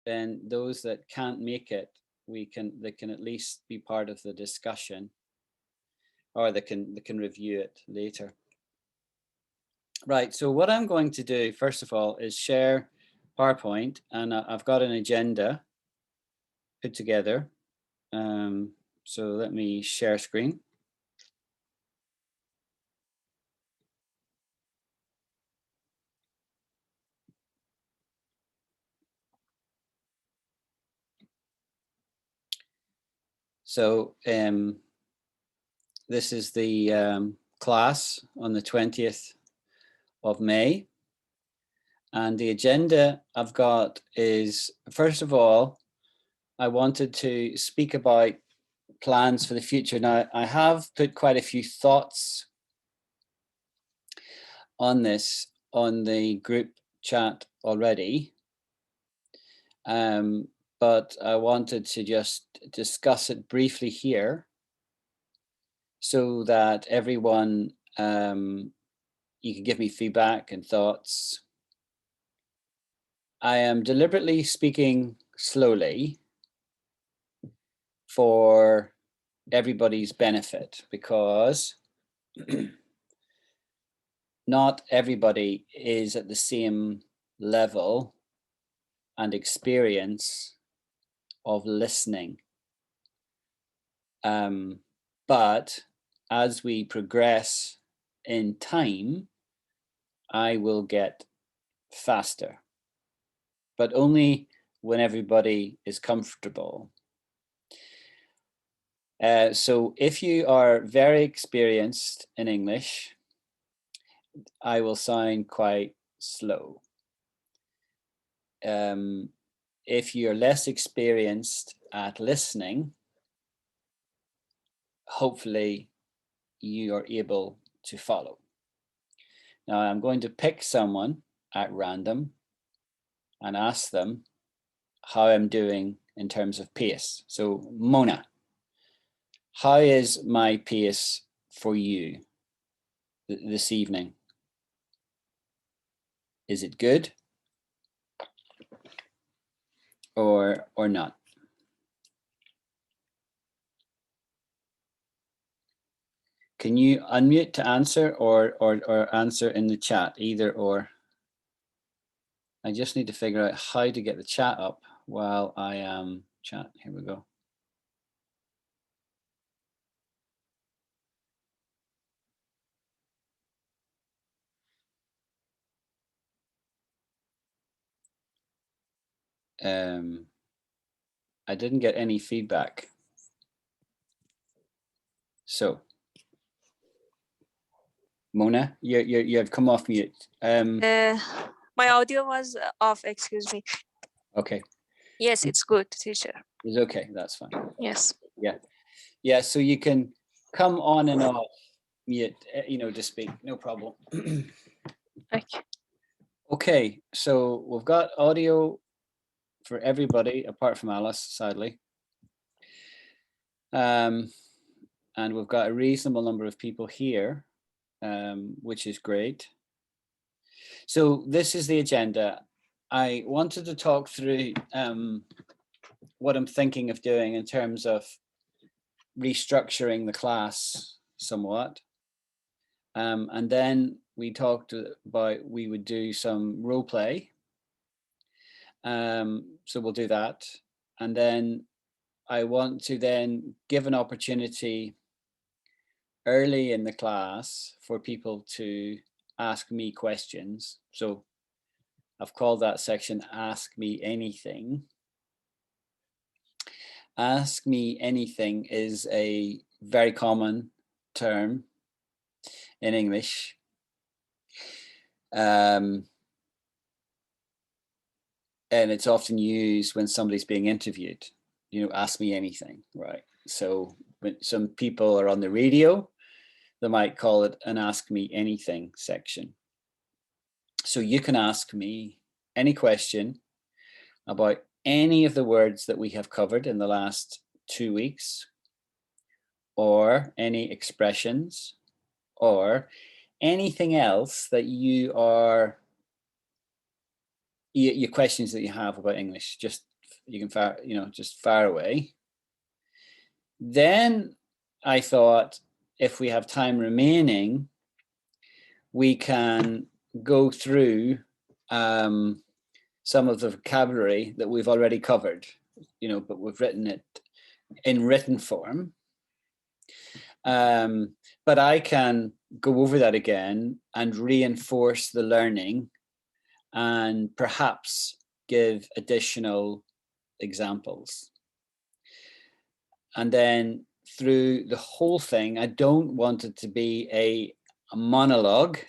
then those that can't make it, they can at least be part of the discussion, or they can review it later. Right, so what I'm going to do first of all is share PowerPoint, and I've got an agenda put together. So let me share screen. So this is the class on the 20th of May. And the agenda I've got is, first of all, I wanted to speak about plans for the future. Now, I have put quite a few thoughts on this on the group chat already, but I wanted to just discuss it briefly here so that everyone, you can give me feedback and thoughts. I am deliberately speaking slowly for everybody's benefit, because not everybody is at the same level and experience of listening. But as we progress in time, I will get faster, but only when everybody is comfortable. So if you are very experienced in English, I will sound quite slow. If you're less experienced at listening, hopefully you are able to follow. Now I'm going to pick someone at random and ask them how I'm doing in terms of pace. So Mona, how is my pace for you this evening? Is it good or not? Can you unmute to answer or answer in the chat, either or? I just need to figure out how to get the chat up while I am chat. Here we go. I didn't get any feedback. So, Mona, you have come off mute. My audio was off, excuse me. Okay. Yes, it's good, teacher. It's okay, that's fine. Yes. Yeah, so you can come on and off mute, to speak, no problem. Okay. Okay, so we've got audio for everybody apart from Alice, sadly. And we've got a reasonable number of people here, which is great. So this is the agenda. I wanted to talk through what I'm thinking of doing in terms of restructuring the class somewhat. And then we talked about we would do some role play. So we'll do that. And then I want to then give an opportunity early in the class for people to ask me questions. So I've called that section Ask Me Anything. Ask Me Anything is a very common term in English. And it's often used when somebody's being interviewed, ask me anything, right? So when some people are on the radio, they might call it an Ask Me Anything section. So you can ask me any question about any of the words that we have covered in the last 2 weeks, or any expressions, or anything else that your questions that you have about English. Just You can fire, just fire away. Then I thought, if we have time remaining, we can go through some of the vocabulary that we've already covered, but we've written it in written form. But I can go over that again and reinforce the learning and perhaps give additional examples. And then through the whole thing, I don't want it to be a monologue.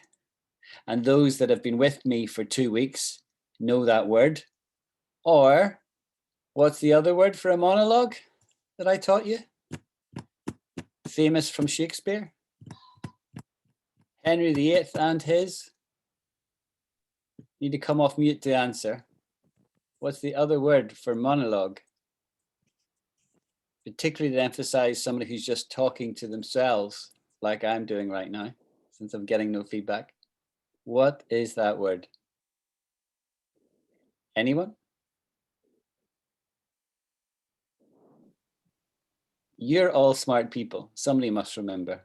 And those that have been with me for 2 weeks know that word. Or what's the other word for a monologue that I taught you? Famous from Shakespeare. Henry VIII and his. Need to come off mute to answer. What's the other word for monologue? Particularly to emphasize somebody who's just talking to themselves, like I'm doing right now, since I'm getting no feedback. What is that word? Anyone? You're all smart people. Somebody must remember.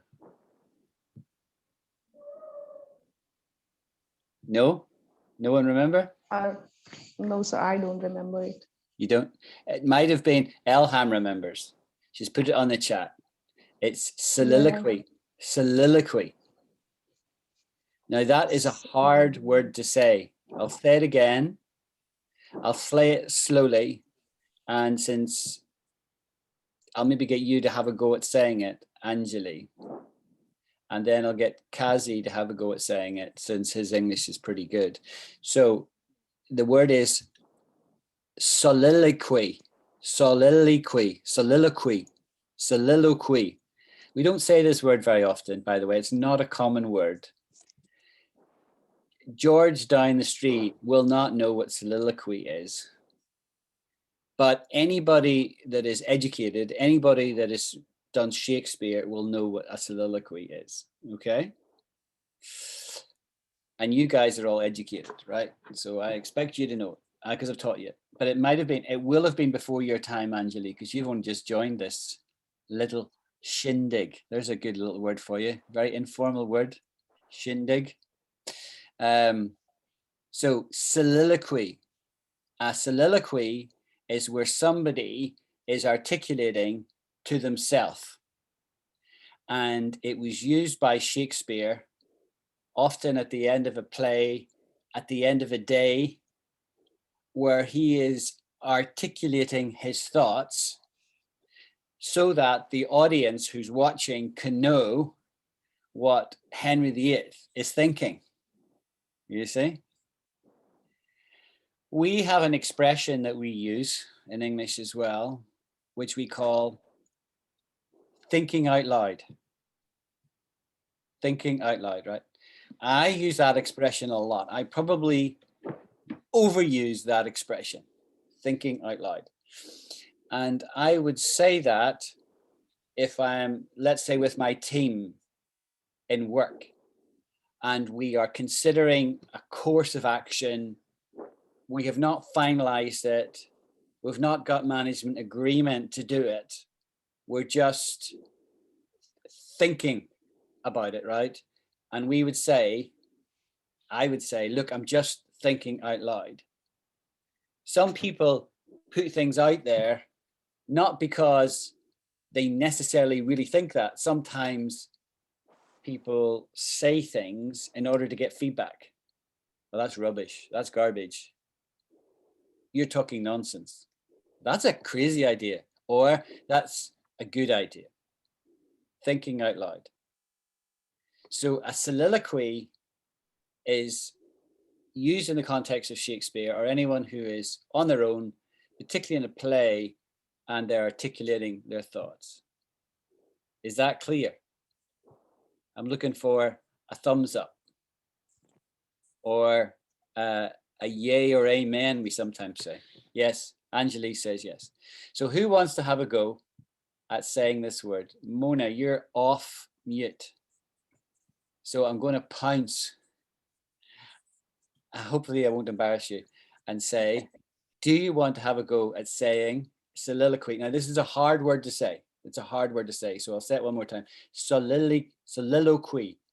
No? No one remember? No, sir, I don't remember it. You don't? It might have been Elham remembers. She's put it on the chat. It's soliloquy. Yeah. Soliloquy. Now that is a hard word to say. I'll say it again. I'll say it slowly. And since I'll maybe get you to have a go at saying it, Anjali. And then I'll get Kazi to have a go at saying it, since his English is pretty good. So the word is soliloquy, soliloquy, soliloquy, soliloquy. We don't say this word very often, by the way. It's not a common word. George down the street will not know what soliloquy is. But anybody that is educated, anybody that has done Shakespeare will know what a soliloquy is, okay? And you guys are all educated, right? So I expect you to know it, because I've taught you. But it will have been before your time, Anjali, because you've only just joined this little shindig. There's a good little word for you. Very informal word, shindig. So soliloquy. A soliloquy is where somebody is articulating to themselves. And it was used by Shakespeare often at the end of a play, at the end of a day, where he is articulating his thoughts so that the audience who's watching can know what Henry VIII is thinking. You see? We have an expression that we use in English as well, which we call thinking out loud. Thinking out loud, right? I use that expression a lot. I probably overuse that expression, thinking out loud. And I would say that if I'm, let's say, with my team in work, and we are considering a course of action, we have not finalized it, we've not got management agreement to do it, we're just thinking about it, right? And we would say, I would say, look, I'm just thinking out loud. Some people put things out there not because they necessarily really think that. Sometimes people say things in order to get feedback. Well, that's rubbish. That's garbage. You're talking nonsense. That's a crazy idea, or that's a good idea. Thinking out loud. So a soliloquy is used in the context of Shakespeare or anyone who is on their own, particularly in a play, and they're articulating their thoughts. Is that clear? I'm looking for a thumbs up or a yay or amen, we sometimes say. Yes, Anjali says yes. So who wants to have a go at saying this word? Mona, you're off mute. So I'm going to pounce. Hopefully I won't embarrass you and say, do you want to have a go at saying soliloquy? Now, this is a hard word to say. It's a hard word to say. So I'll say it one more time. Soliloquy,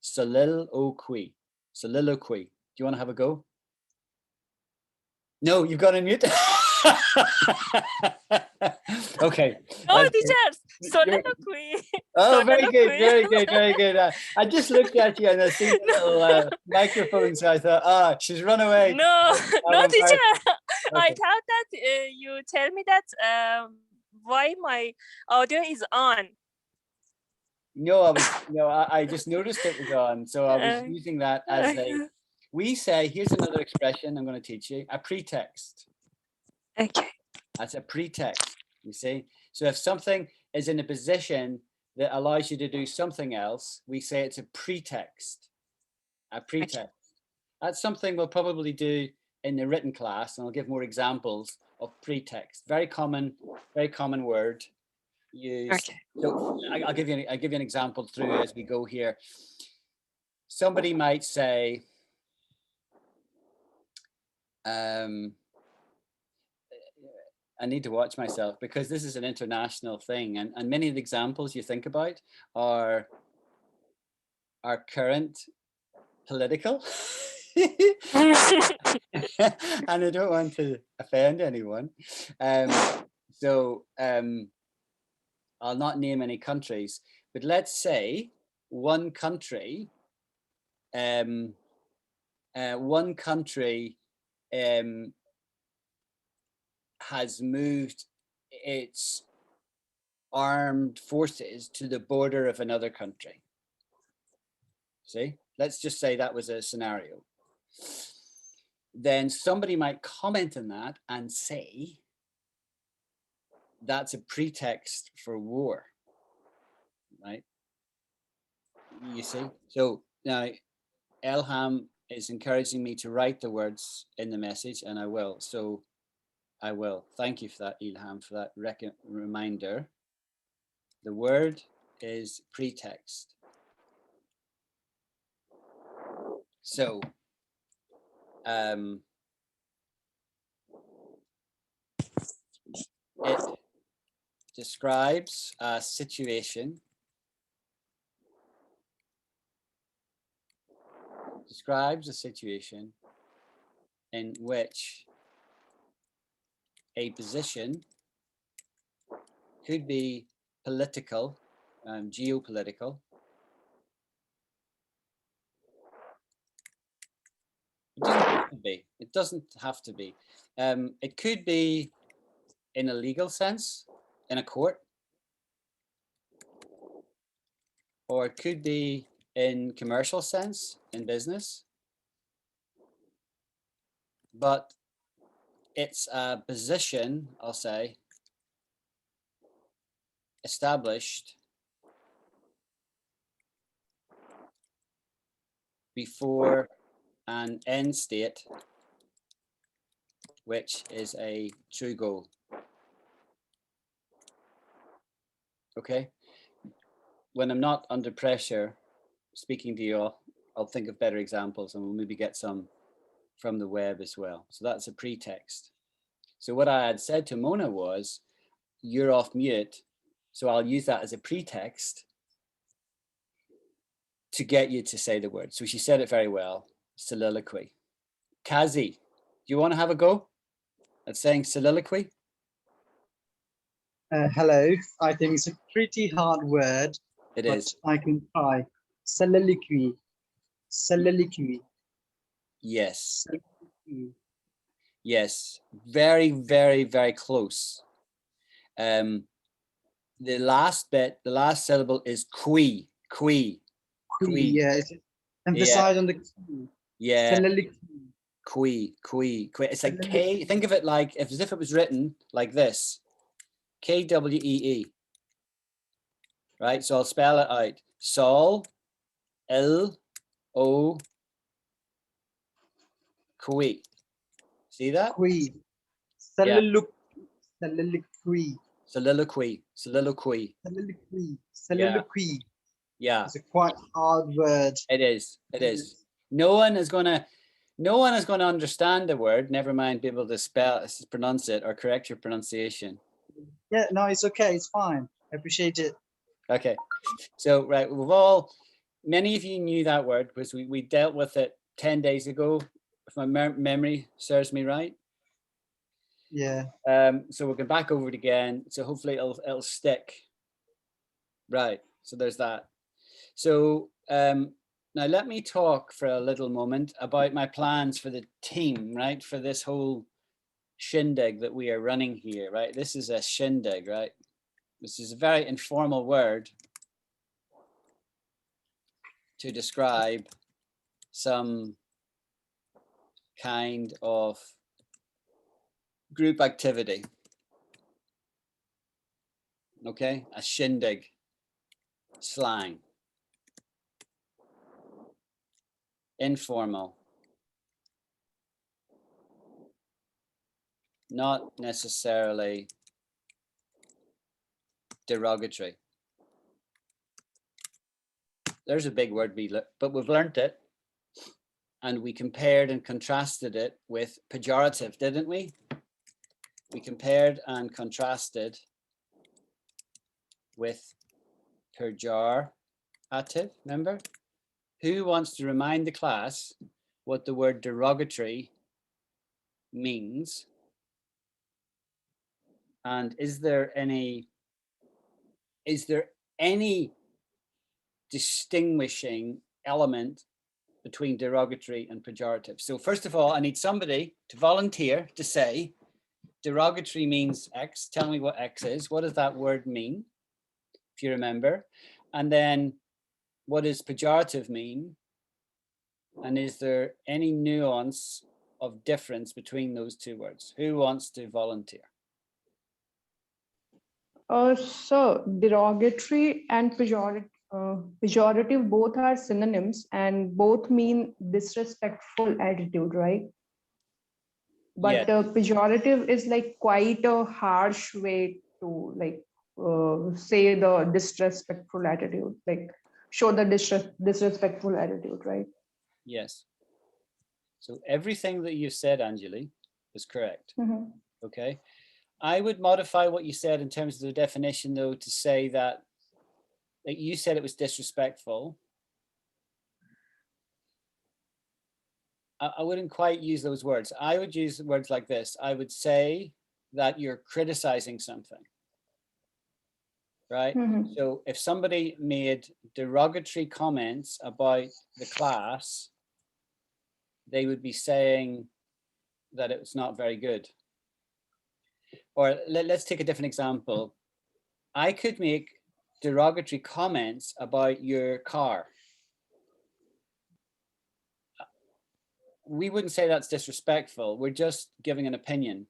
soliloquy, soliloquy. Do you want to have a go? No, you've got to mute. Okay. Oh, teachers, soliloquy. Oh, very good, Soliloquy. very good, very good. I just looked at you and I see the little microphone, so I thought, she's run away. No, no, teacher. I Okay. thought that you tell me that why my audio is on. No, I just noticed it was on, so I was using that as a. We say, here's another expression I'm going to teach you, a pretext. Okay. That's a pretext, you see. So if something is in a position that allows you to do something else, we say it's a pretext. A pretext. Okay. That's something we'll probably do in the written class, and I'll give more examples of pretext. Very common word used. Okay. So I'll give you an example through as we go here. Somebody might say, I need to watch myself because this is an international thing, and many of the examples you think about are current political. And I don't want to offend anyone. So I'll not name any countries, but let's say one country has moved its armed forces to the border of another country. See, let's just say that was a scenario. Then somebody might comment on that and say that's a pretext for war, right? You see? So now Elham is encouraging me to write the words in the message, and I will. So I will. Thank you for that, Ilham, for that reminder. The word is pretext. So it describes a situation. Describes a situation in which a position could be political, geopolitical. It doesn't have to be. It doesn't have to be. It could be in a legal sense, in a court, or it could be in commercial sense, in business. But it's a position, I'll say, established before an end state, which is a true goal. Okay? When I'm not under pressure speaking to you all, I'll think of better examples and we'll maybe get some from the web as well. So that's a pretext. So what I had said to Mona was, you're off mute, so I'll use that as a pretext to get you to say the word. So she said it very well, soliloquy. Kazi, do you want to have a go at saying soliloquy? Hello, I think it's a pretty hard word. It is. I can try. Soliloquy. Soliloquy. Yes. Soliloquy. Yes. Very, very, very close. The last bit, the last syllable is qui. Qui. Qui. Yeah, emphasize on the qui. Yeah. Soliloquy. Qui. It's like K. Think of it like as if it was written like this. Kwee. Right, so I'll spell it out. Sol, L-O, Kui. See that? Qui. Soliloquy. Soliloquy. Soliloquy. Soliloquy. Yeah. It's a quite hard word. It is. No one is going to No one is going to understand the word, never mind be able to pronounce it or correct your pronunciation. Yeah, no, it's okay. It's fine. I appreciate it. Okay, so right, many of you knew that word because we dealt with it 10 days ago, if my memory serves me right. Yeah. So we'll go back over it again. So hopefully it'll stick. Right, so there's that. So now let me talk for a little moment about my plans for the team, right? For this whole shindig that we are running here, right? This is a shindig, right? This is a very informal word to describe some kind of group activity. Okay, a shindig, slang, informal, not necessarily derogatory. There's a big word, but we've learned it. And we compared and contrasted it with pejorative, didn't we? We compared and contrasted with pejorative, remember? Who wants to remind the class what the word derogatory means? And is there any distinguishing element between derogatory and pejorative? So first of all, I need somebody to volunteer to say derogatory means X. Tell me what X is. What does that word mean, if you remember? And then what does pejorative mean? And is there any nuance of difference between those two words? Who wants to volunteer? So derogatory and pejorative both are synonyms and both mean disrespectful attitude, right? But Yeah. pejorative is like quite a harsh way to say the disrespectful attitude, like show the disrespectful attitude, right? Yes. So everything that you said, Anjali, is correct. Mhm. Okay. I would modify what you said in terms of the definition, though, to say that you said it was disrespectful. I wouldn't quite use those words. I would use words like this. I would say that you're criticizing something, right? Mhm. So if somebody made derogatory comments about the class, they would be saying that it was not very good. Or let's take a different example. I could make derogatory comments about your car. We wouldn't say that's disrespectful. We're just giving an opinion.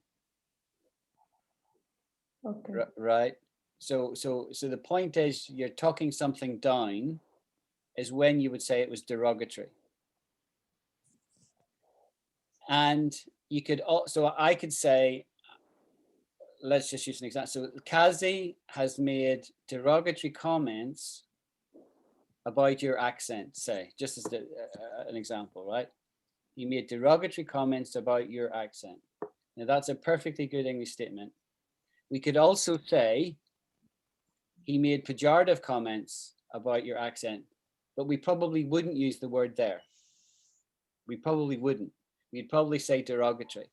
Okay. Right. So the point is, you're talking something down is when you would say it was derogatory. And you could also, I could say, let's just use an example. So Kazi has made derogatory comments about your accent, say, just as an example, right? You made derogatory comments about your accent. Now that's a perfectly good English statement. We could also say he made pejorative comments about your accent, but we probably wouldn't use the word there. We probably wouldn't. We'd probably say derogatory.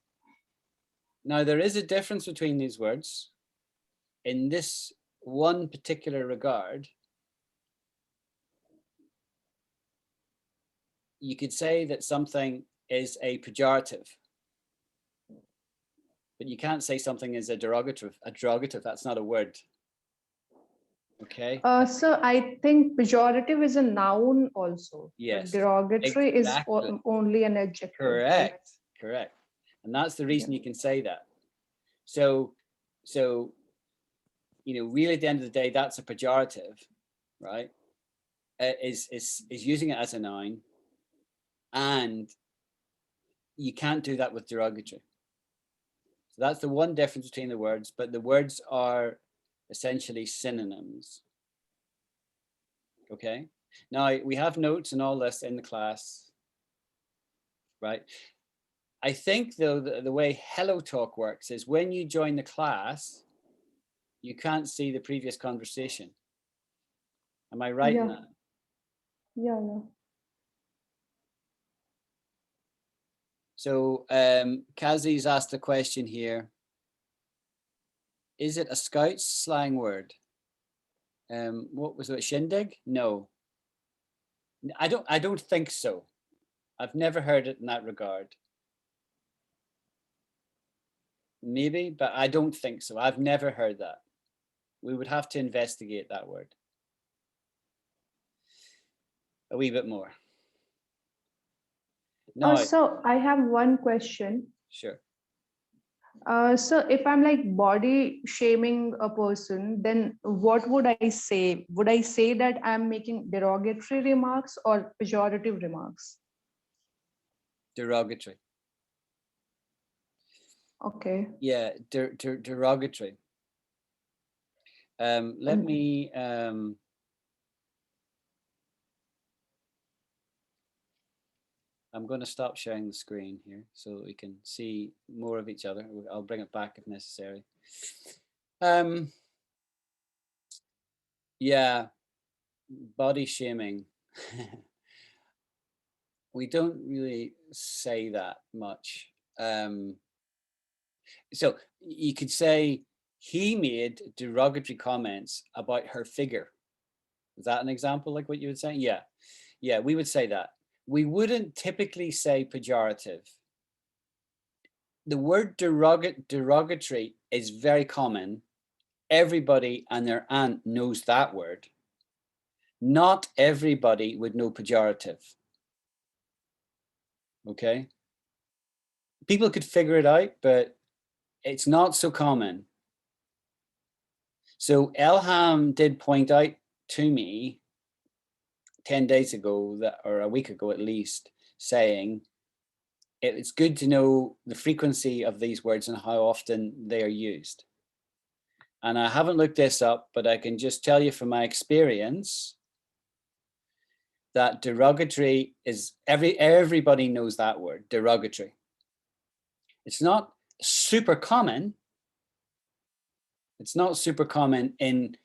Now there is a difference between these words in this one particular regard. You could say that something is a pejorative, but you can't say something is a derogative. A derogative, that's not a word. Okay. So I think pejorative is a noun also. Yes. But derogatory exactly. is only an adjective. Correct. Correct. And that's the reason you can say that. So, really at the end of the day, that's a pejorative, right? Is using it as a noun, and you can't do that with derogatory. So that's the one difference between the words, but the words are essentially synonyms. Okay. Now we have notes and all this in the class. right? I think though the way Hello Talk works is when you join the class, you can't see the previous conversation. Am I right in Yeah. that? Yeah. So Kazi's asked a question here. Is it a Scout's slang word? What was it, shindig? No. I don't think so. I've never heard it in that regard. Maybe, but I don't think so. I've never heard that. We would have to investigate that word a wee bit more. No, So I have one question. sure. So if I'm like body shaming a person, then what would I say? Would I say that I'm making derogatory remarks or pejorative remarks? Derogatory. Okay. Yeah, derogatory. Let me I'm going to stop sharing the screen here so that we can see more of each other. I'll bring it back if necessary. Yeah, body shaming. We don't really say that much. So you could say he made derogatory comments about her figure. Is that an example like what you would say? Yeah. Yeah, we would say that. We wouldn't typically say pejorative. The word derogatory is very common. Everybody and their aunt knows that word. Not everybody would know pejorative. Okay? People could figure it out, but it's not so common. So Elham did point out to me 10 days ago, or a week ago at least, saying it's good to know the frequency of these words and how often they are used. And I haven't looked this up, but I can just tell you from my experience that derogatory is everybody knows that word, derogatory. It's not super common. It's not super common in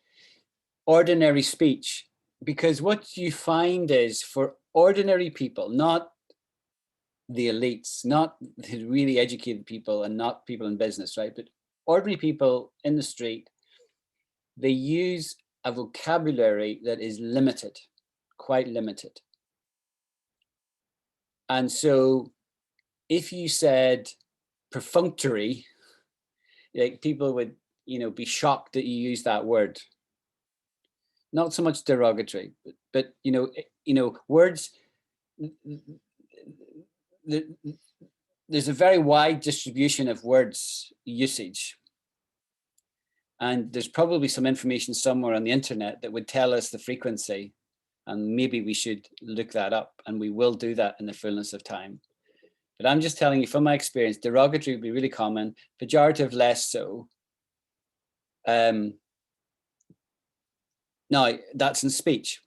ordinary speech, because what you find is for ordinary people, not the elites, not the really educated people and not people in business, right? But ordinary people in the street, they use a vocabulary that is limited, quite limited. And so if you said perfunctory, like people would, be shocked that you use that word. Not so much derogatory, but words. There's a very wide distribution of words usage. And there's probably some information somewhere on the internet that would tell us the frequency. And maybe we should look that up, and we will do that in the fullness of time. But I'm just telling you from my experience, derogatory would be really common, pejorative less so. Now, that's in speech.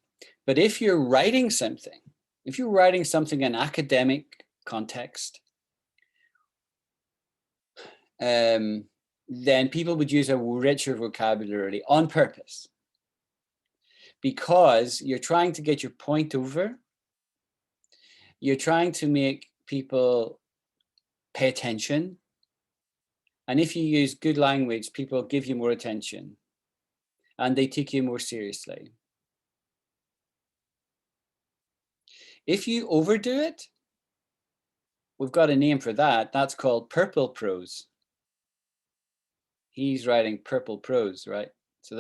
But if you're writing something in academic context, then people would use a richer vocabulary on purpose, because you're trying to get your point over. You're trying to make people pay attention. And if you use good language, people give you more attention and they take you more seriously. If you overdo it, we've got a name for that. That's called purple prose. He's writing purple prose, right? So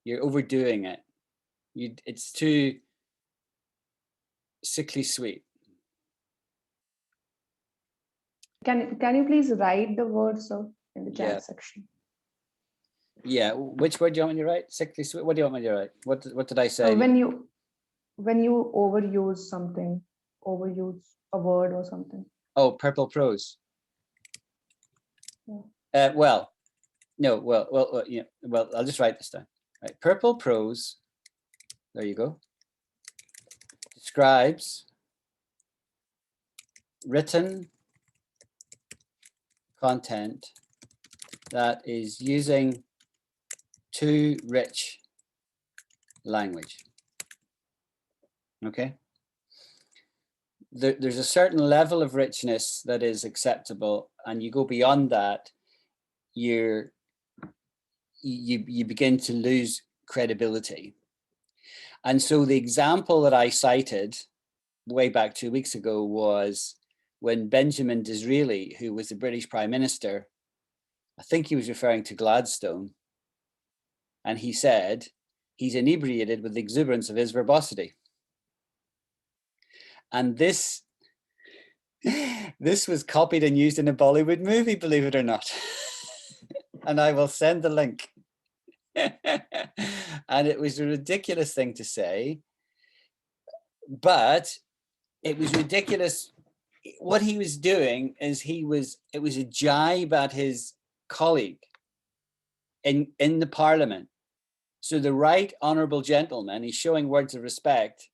you're overdoing it. It's too sickly sweet. Can you please write the words out in the chat section? Yeah, which word do you want me to write? Sickly sweet. What do you want me to write? What did I say? When you overuse something, overuse a word or something. Oh, purple prose. Yeah. Well, I'll just write this down. Right, purple prose. There you go. Describes written content that is using too rich language. Okay. There's a certain level of richness that is acceptable, and you go beyond that, you begin to lose credibility. And so the example that I cited way back 2 weeks ago was when Benjamin Disraeli, who was the British Prime Minister, I think he was referring to Gladstone, and he said he's inebriated with the exuberance of his verbosity. And this was copied and used in a Bollywood movie, believe it or not. And I will send the link. And it was a ridiculous thing to say, but it was ridiculous. What he was doing is it was a jibe at his colleague in the parliament. So the right honorable gentleman, he's showing words of respect,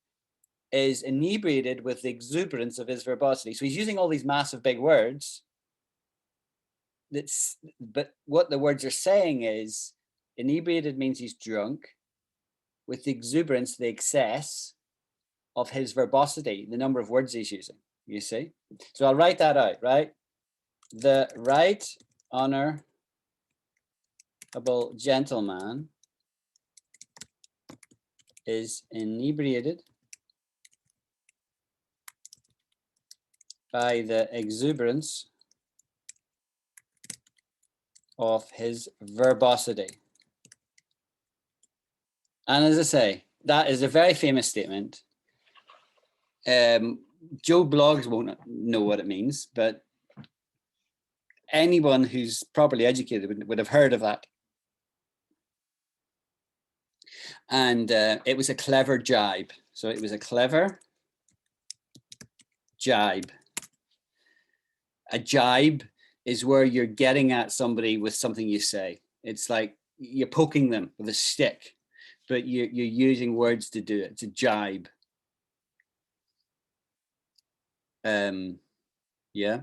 is inebriated with the exuberance of his verbosity. So he's using all these massive big words. But what the words are saying is inebriated means he's drunk with the exuberance, the excess of his verbosity, the number of words he's using, you see? So I'll write that out, right? The right honorable gentleman is inebriated by the exuberance of his verbosity. And as I say, that is a very famous statement. Joe Bloggs won't know what it means, but anyone who's properly educated would have heard of that. And it was a clever jibe. So it was a clever jibe. A jibe is where you're getting at somebody with something you say. It's like you're poking them with a stick, but you're using words to do it. It's a jibe. Yeah.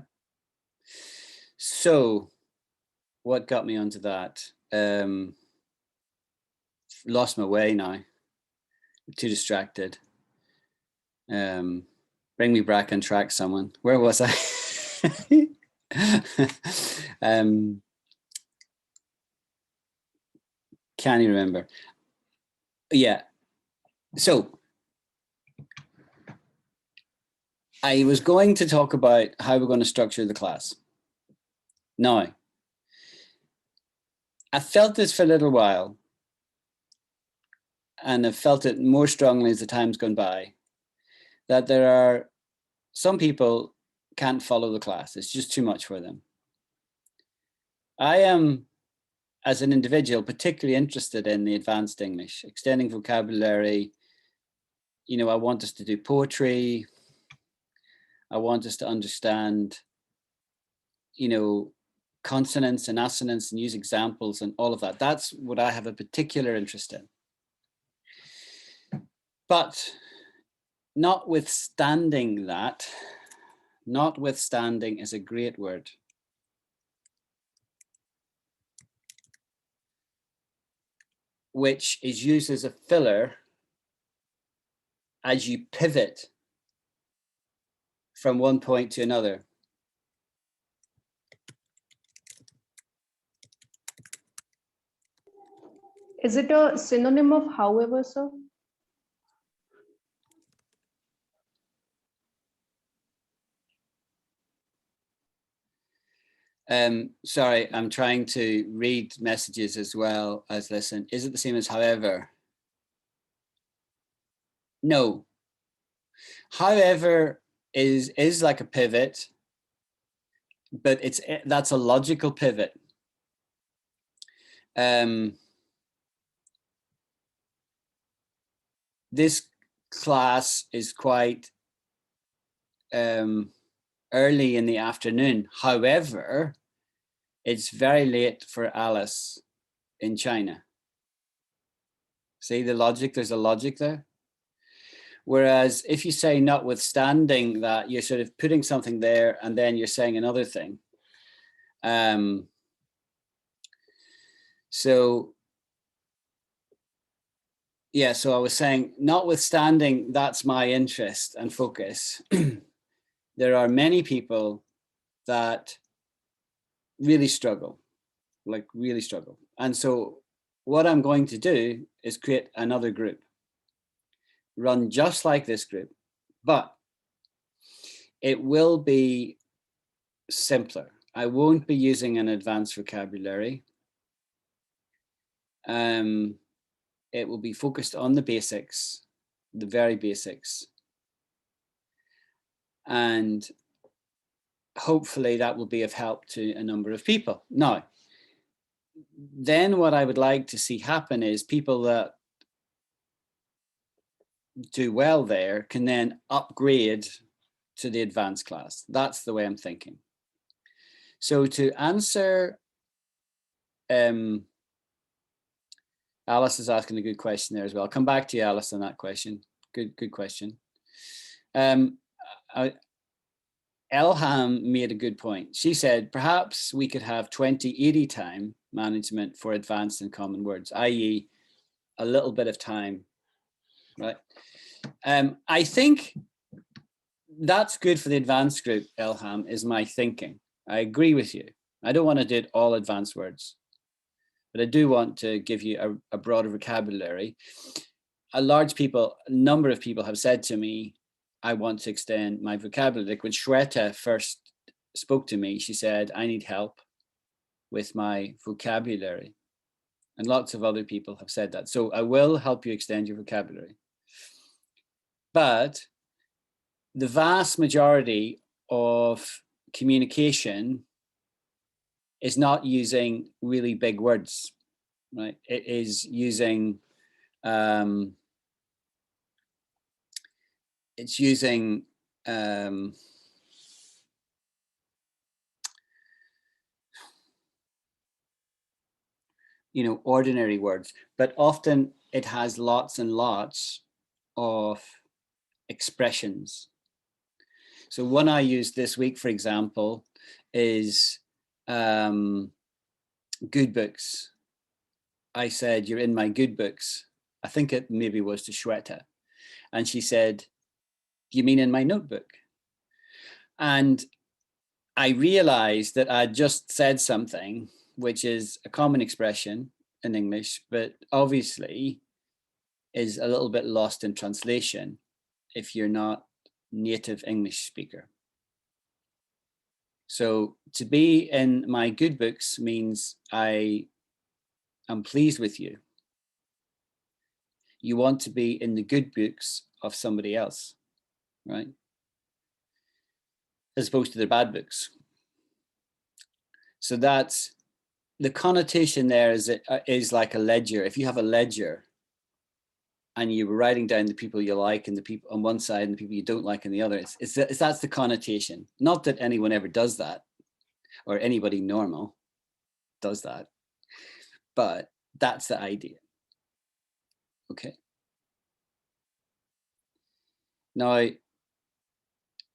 So what got me onto that? Lost my way now. Too distracted. Bring me back on track, someone. Where was I? Can't you remember? Yeah. So I was going to talk about how we're going to structure the class. Now, I felt this for a little while, and I've felt it more strongly as the time's gone by, that there are some people can't follow the class. It's just too much for them. I am, as an individual, particularly interested in the advanced English, extending vocabulary. You know, I want us to do poetry. I want us to understand, you know, consonants and assonants and use examples and all of that. That's what I have a particular interest in. But notwithstanding that, notwithstanding is a great word. Which is used as a filler as you pivot from one point to another. Is it a synonym of however, sir? Sorry, I'm trying to read messages as well as listen. Is it the same as however? No. However is like a pivot, but that's a logical pivot. This class is quite early in the afternoon. However, it's very late for Alice in China. See the logic? There's a logic there. Whereas if you say notwithstanding that, you're sort of putting something there and then you're saying another thing. So yeah, so I was saying, notwithstanding that's my interest and focus, there are many people that really struggle, like really struggle. And so what I'm going to do is create another group, run just like this group, but it will be simpler. I won't be using an advanced vocabulary. It will be focused on the basics, the very basics. And hopefully that will be of help to a number of people. Now, then what I would like to see happen is people that do well there can then upgrade to the advanced class. That's the way I'm thinking. So to answer, Alice is asking a good question there as well. I'll come back to you, Alice, on that question. Good question. Elham made a good point. She said, perhaps we could have 20/80 time management for advanced and common words, i.e. a little bit of time, right? I think that's good for the advanced group, Elham, is my thinking. I agree with you. I don't want to do it all advanced words, but I do want to give you a broader vocabulary. A number of people have said to me, I want to extend my vocabulary. Like when Shweta first spoke to me, she said, I need help with my vocabulary. And lots of other people have said that. So I will help you extend your vocabulary. But the vast majority of communication is not using really big words, right? It is using, it's using ordinary words, but often it has lots and lots of expressions. So one I used this week, for example, is good books. I said, you're in my good books. I think it maybe was to Shweta. And she said, you mean in my notebook? And I realized that I just said something which is a common expression in English, but obviously is a little bit lost in translation if you're not native English speaker. So to be in my good books means I am pleased with you. You want to be in the good books of somebody else, right? As opposed to their bad books. So that's the connotation there is like a ledger. If you have a ledger and you were writing down the people you like and the people on one side and the people you don't like on the other, that's the connotation. Not that anyone ever does that or anybody normal does that, but that's the idea. Okay. Now,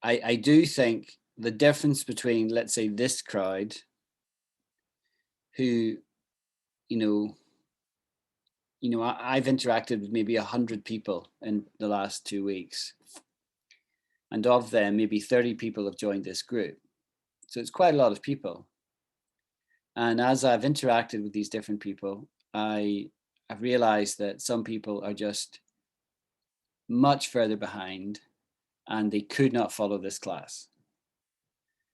I do think the difference between, let's say, this crowd who, I've interacted with maybe 100 people in the last 2 weeks. And of them, maybe 30 people have joined this group. So it's quite a lot of people. And as I've interacted with these different people, I've realized that some people are just much further behind and they could not follow this class.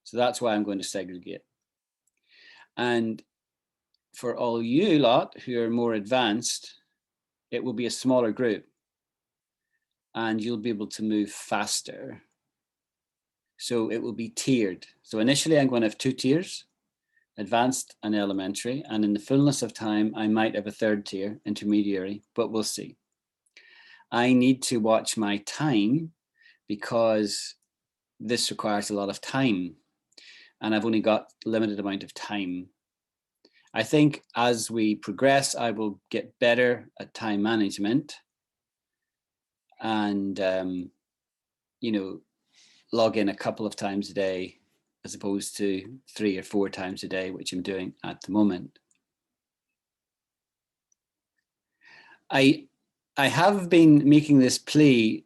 So that's why I'm going to segregate. And for all you lot who are more advanced, it will be a smaller group and you'll be able to move faster. So it will be tiered. So initially I'm going to have 2 tiers, advanced and elementary. And in the fullness of time, I might have a 3rd tier, intermediary, but we'll see. I need to watch my time because this requires a lot of time and I've only got a limited amount of time. I think as we progress, I will get better at time management. and you know, log in a couple of times a day as opposed to 3 or 4 times a day, which I'm doing at the moment. I have been making this plea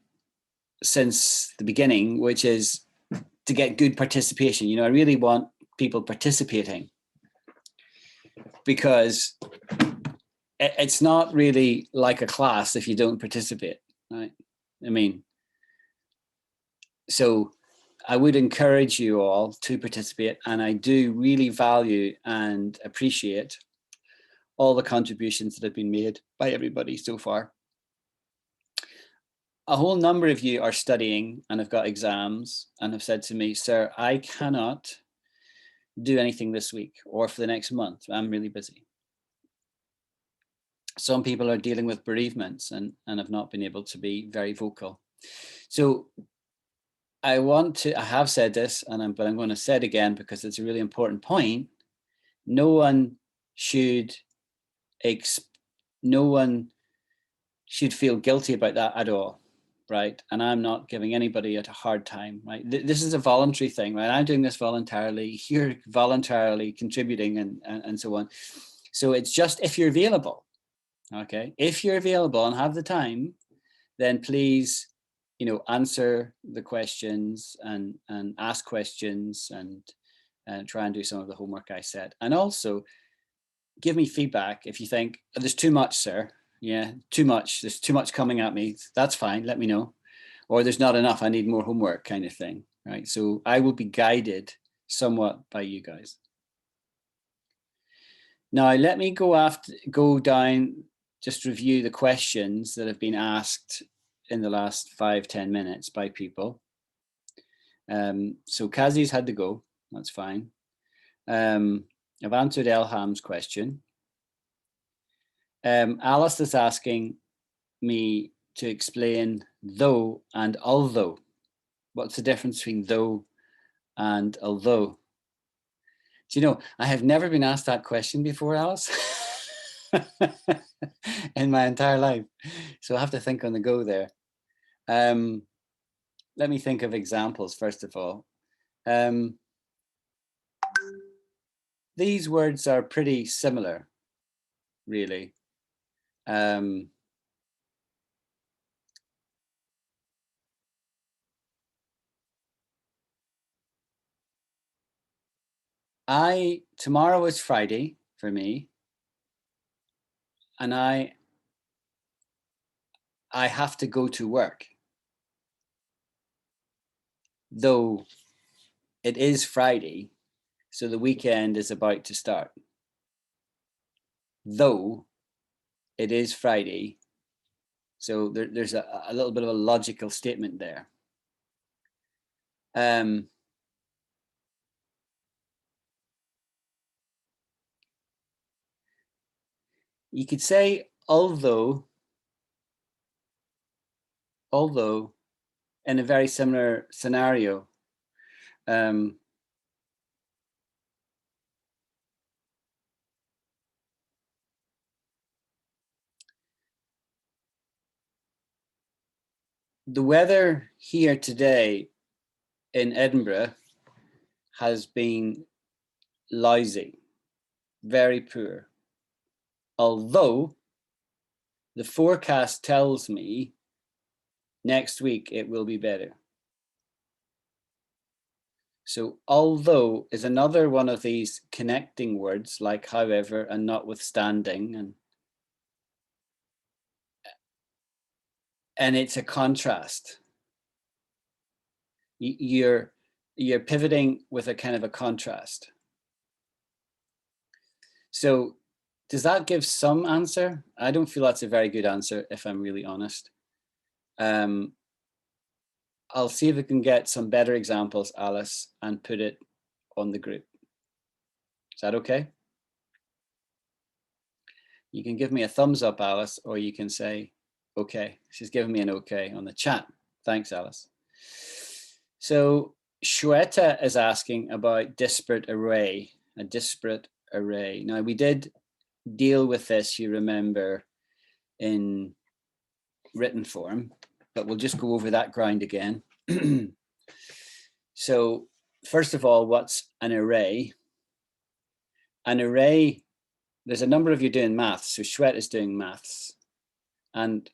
since the beginning, which is to get good participation. You know, I really want people participating, because it's not really like a class if you don't participate, right? I mean, so I would encourage you all to participate, and I do really value and appreciate all the contributions that have been made by everybody so far. A whole number of you are studying and have got exams and have said to me, sir, I cannot do anything this week or for the next month. I'm really busy. Some people are dealing with bereavements and have not been able to be very vocal. So I have said this, but I'm going to say it again because it's a really important point. No one should feel guilty about that at all, right? And I'm not giving anybody a hard time, right? This is a voluntary thing, right? I'm doing this voluntarily. You're voluntarily contributing and so on. So it's just if you're available, okay? If you're available and have the time, then please, you know, answer the questions and ask questions and try and do some of the homework I said. And also give me feedback if you think, oh, there's too much, sir. Yeah, too much. There's too much coming at me. That's fine. Let me know. Or there's not enough. I need more homework, kind of thing. Right. So I will be guided somewhat by you guys. Now let me go down, just review the questions that have been asked in the last 5-10 minutes by people. So Kazi's had to go. That's fine. I've answered Elham's question. Alice is asking me to explain though and although. What's the difference between though and although? Do you know, I have never been asked that question before, Alice, in my entire life. So I have to think on the go there. Let me think of examples, first of all. These words are pretty similar, really. Tomorrow is Friday for me, and I have to go to work. Though it is Friday, so the weekend is about to start. Though it is Friday, so there's a little bit of a logical statement there. You could say although in a very similar scenario. The weather here today in Edinburgh has been lousy, very poor. Although the forecast tells me next week it will be better. So although is another one of these connecting words like however and notwithstanding, and it's a contrast. You're pivoting with a kind of a contrast. So does that give some answer? I don't feel that's a very good answer, if I'm really honest. I'll see if I can get some better examples, Alice, and put it on the group. Is that okay? You can give me a thumbs up, Alice, or you can say, okay. She's giving me an okay on the chat. Thanks, Alice. So Shweta is asking about disparate array, a disparate array. Now we did deal with this, you remember, in written form, but we'll just go over that ground again. So first of all, what's an array? An array, there's a number of you doing maths. So Shweta is doing maths and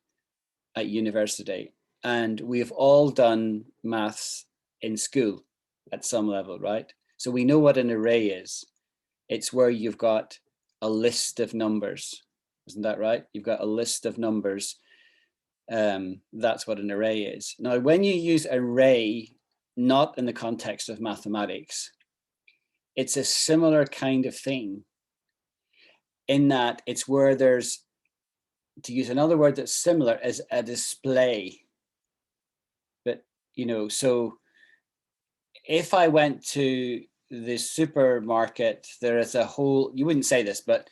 at university. And we've all done maths in school at some level, right? So we know what an array is. It's where you've got a list of numbers. Isn't that right? You've got a list of numbers. That's what an array is. Now, when you use array, not in the context of mathematics, it's a similar kind of thing in that it's where there's, to use another word that's similar, is a display. But, you know, so if I went to the supermarket, there is a whole, you wouldn't say this, but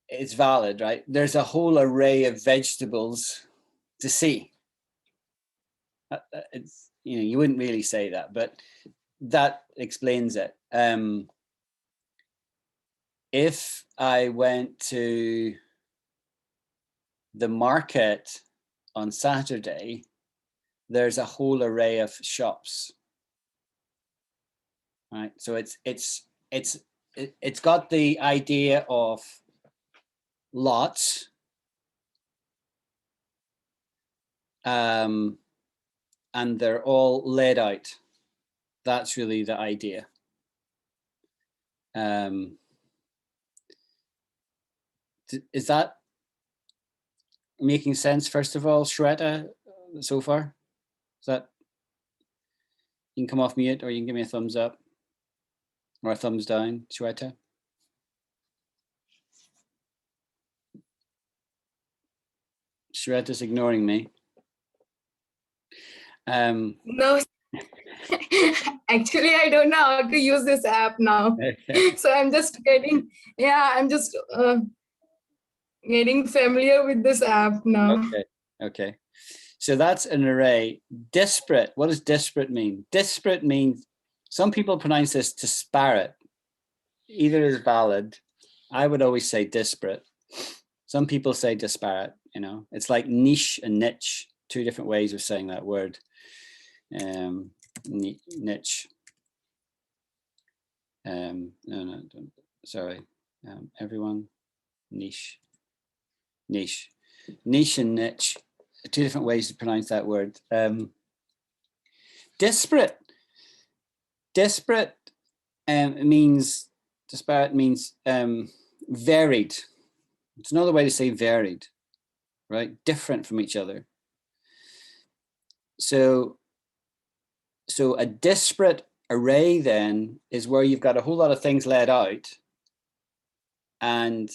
it's valid, right? There's a whole array of vegetables to see. It's, you know, you wouldn't really say that, but that explains it. If I went to the market on Saturday, there's a whole array of shops, right? So it's got the idea of lots, and they're all laid out. That's really the idea. Is that making sense, first of all, Shweta, so far? Is that, you can come off mute or you can give me a thumbs up or a thumbs down, Shweta. Shweta's ignoring me. No, actually, I don't know how to use this app now. So I'm just getting, I'm just getting familiar with this app now. Okay. So that's an array. Disparate, what does disparate mean? Disparate means, some people pronounce this disparate. Either is valid. I would always say disparate. Some people say disparate, you know. It's like niche and niche, two different ways of saying that word. Niche. Everyone. Niche and niche, two different ways to pronounce that word. Disparate means, disparate means varied. It's another way to say varied, right? Different from each other. So a disparate array then is where you've got a whole lot of things laid out, and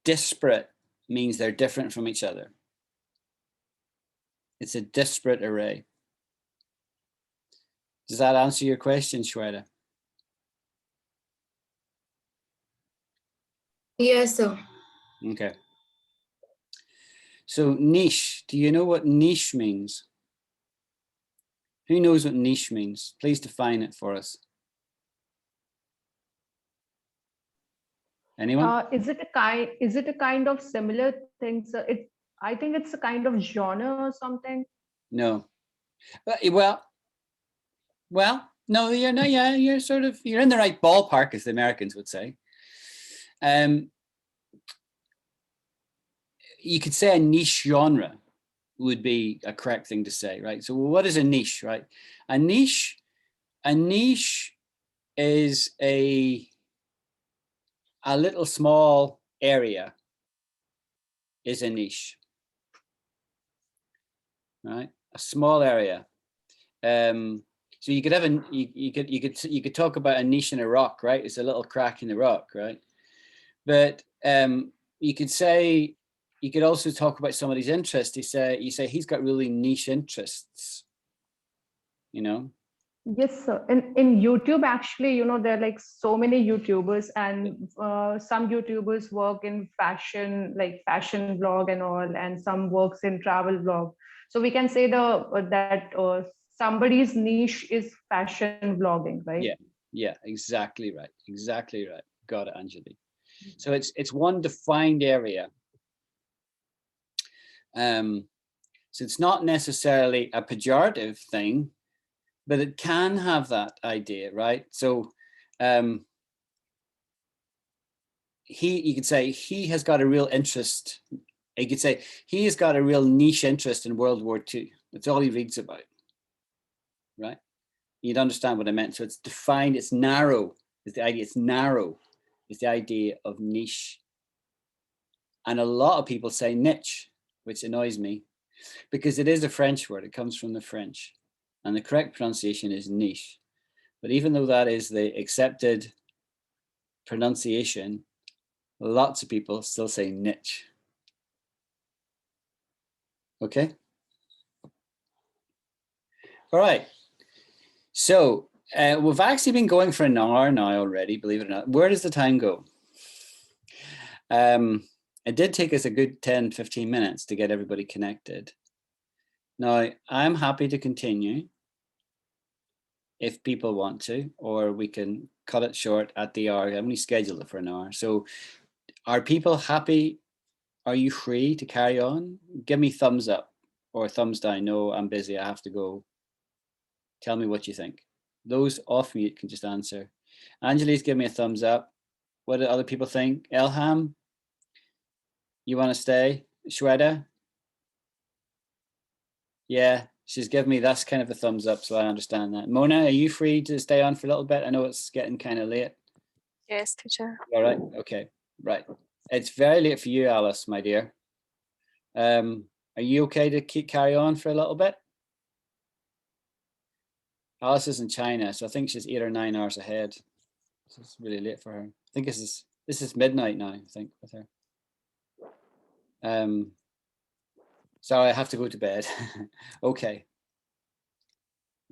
disparate means they're different from each other. It's a disparate array. Does that answer your question, Shweta? Yes, sir. Okay. So niche, do you know what niche means? Who knows what niche means? Please define it for us. Anyone? Is it a kind of similar thing? So I think it's a kind of genre or something. No. Well, no, you're no, yeah, you're in the right ballpark, as the Americans would say. You could say a niche genre would be a correct thing to say, right? So what is a niche, right? A niche is a little small area is a niche, right? A small area. So you could have you could talk about a niche in a rock, right? It's a little crack in the rock, right? But you could also talk about somebody's interest. You say he's got really niche interests, you know? Yes, sir. In YouTube, actually, you know, there are like so many YouTubers, and some YouTubers work in fashion, like fashion vlog and all, and some works in travel vlog. So we can say that somebody's niche is fashion vlogging, right? Yeah, exactly right. Got it, Anjali. So it's one defined area. So it's not necessarily a pejorative thing, but it can have that idea, right? So you could say he has got a real interest. You could say he has got a real niche interest in World War II. That's all he reads about, right? You'd understand what I meant. So it's defined, it's narrow, is the idea, it's narrow, is the idea of niche. And a lot of people say niche, which annoys me, because it is a French word, it comes from the French. And the correct pronunciation is niche. But even though that is the accepted pronunciation, lots of people still say niche. Okay. All right. So we've actually been going for an hour now already, believe it or not. Where does the time go? It did take us a good 10, 15 minutes to get everybody connected. Now, I'm happy to continue if people want to, or we can cut it short at the hour. I've only scheduled it for an hour. So are people happy? Are you free to carry on? Give me thumbs up or thumbs down. No, I'm busy, I have to go. Tell me what you think. Those off mute can just answer. Angeli's give me a thumbs up. What do other people think? Elham, you want to stay? Shweta? Yeah, she's given me that's kind of a thumbs up, so I understand that. Mona, are you free to stay on for a little bit? I know it's getting kind of late. Yes, teacher. All right, okay, right. It's very late for you, Alice, my dear. Are you okay to carry on for a little bit? Alice is in China, so I think she's 8 or 9 hours ahead. So it's really late for her. I think this is midnight now, I think, with her. So I have to go to bed. Okay.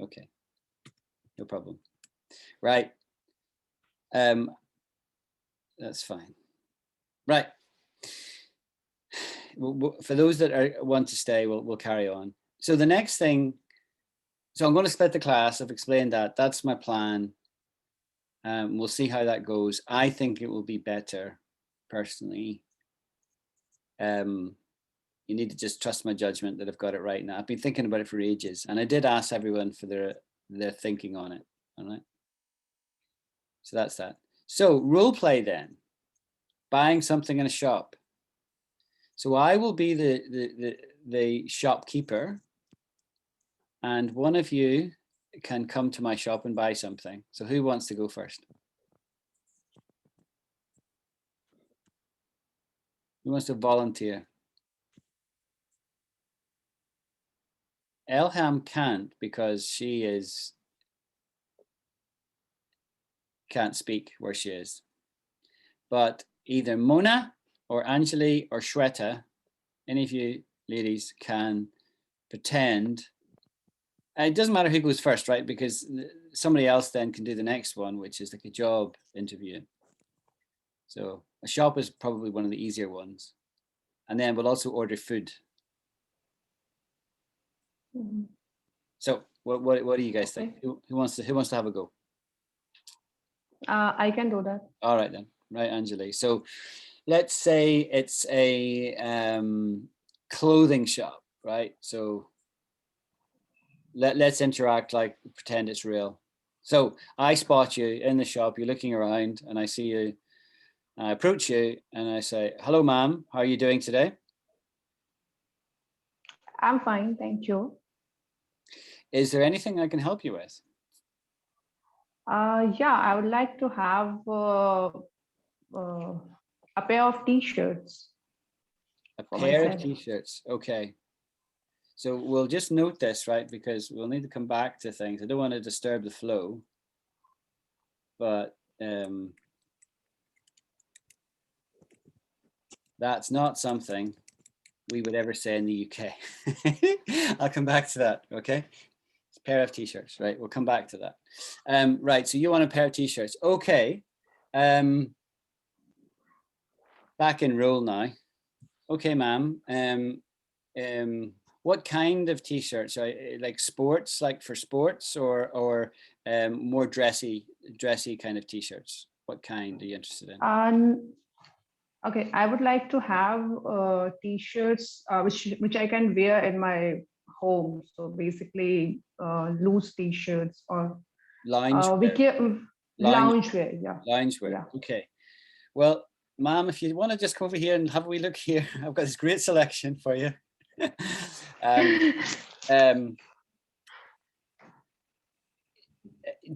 Okay. No problem. Right. That's fine. Right. For those that want to stay, we'll carry on. So the next thing, so I'm going to split the class. I've explained that. That's my plan. We'll see how that goes. I think it will be better, personally. You need to just trust my judgment that I've got it right now. I've been thinking about it for ages, and I did ask everyone for their thinking on it. All right. So that's that. So role play then. Buying something in a shop. So I will be the shopkeeper, and one of you can come to my shop and buy something. So who wants to go first? Who wants to volunteer? Elham can't because she can't speak where she is. But either Mona or Anjali or Shweta, any of you ladies can pretend. And it doesn't matter who goes first, right? Because somebody else then can do the next one, which is like a job interview. So a shop is probably one of the easier ones. And then we'll also order food. Mm-hmm. So what do you guys think? Who wants to have a go? I can do that. All right then. Right, Anjali. So let's say it's a clothing shop, right? So let's interact like pretend it's real. So I spot you in the shop, you're looking around and I see you, I approach you and I say, hello, ma'am, how are you doing today? I'm fine, thank you. Is there anything I can help you with? Yeah, I would like to have a pair of t-shirts. A pair of t-shirts, okay. So we'll just note this, right? Because we'll need to come back to things. I don't want to disturb the flow, but that's not something we would ever say in the UK. I'll come back to that, okay? It's a pair of t-shirts, right? We'll come back to that. Right, so you want a pair of t-shirts. Okay. Back in role now. Okay, ma'am. What kind of t-shirts? Like sports, like for sports, or more dressy kind of t-shirts? What kind are you interested in? Okay, I would like to have t-shirts which I can wear in my home. So basically, loose t-shirts or Loungewear. loungewear. Yeah, Loungewear. yeah. Okay. Well, ma'am, if you want to just come over here and have a wee look here, I've got this great selection for you.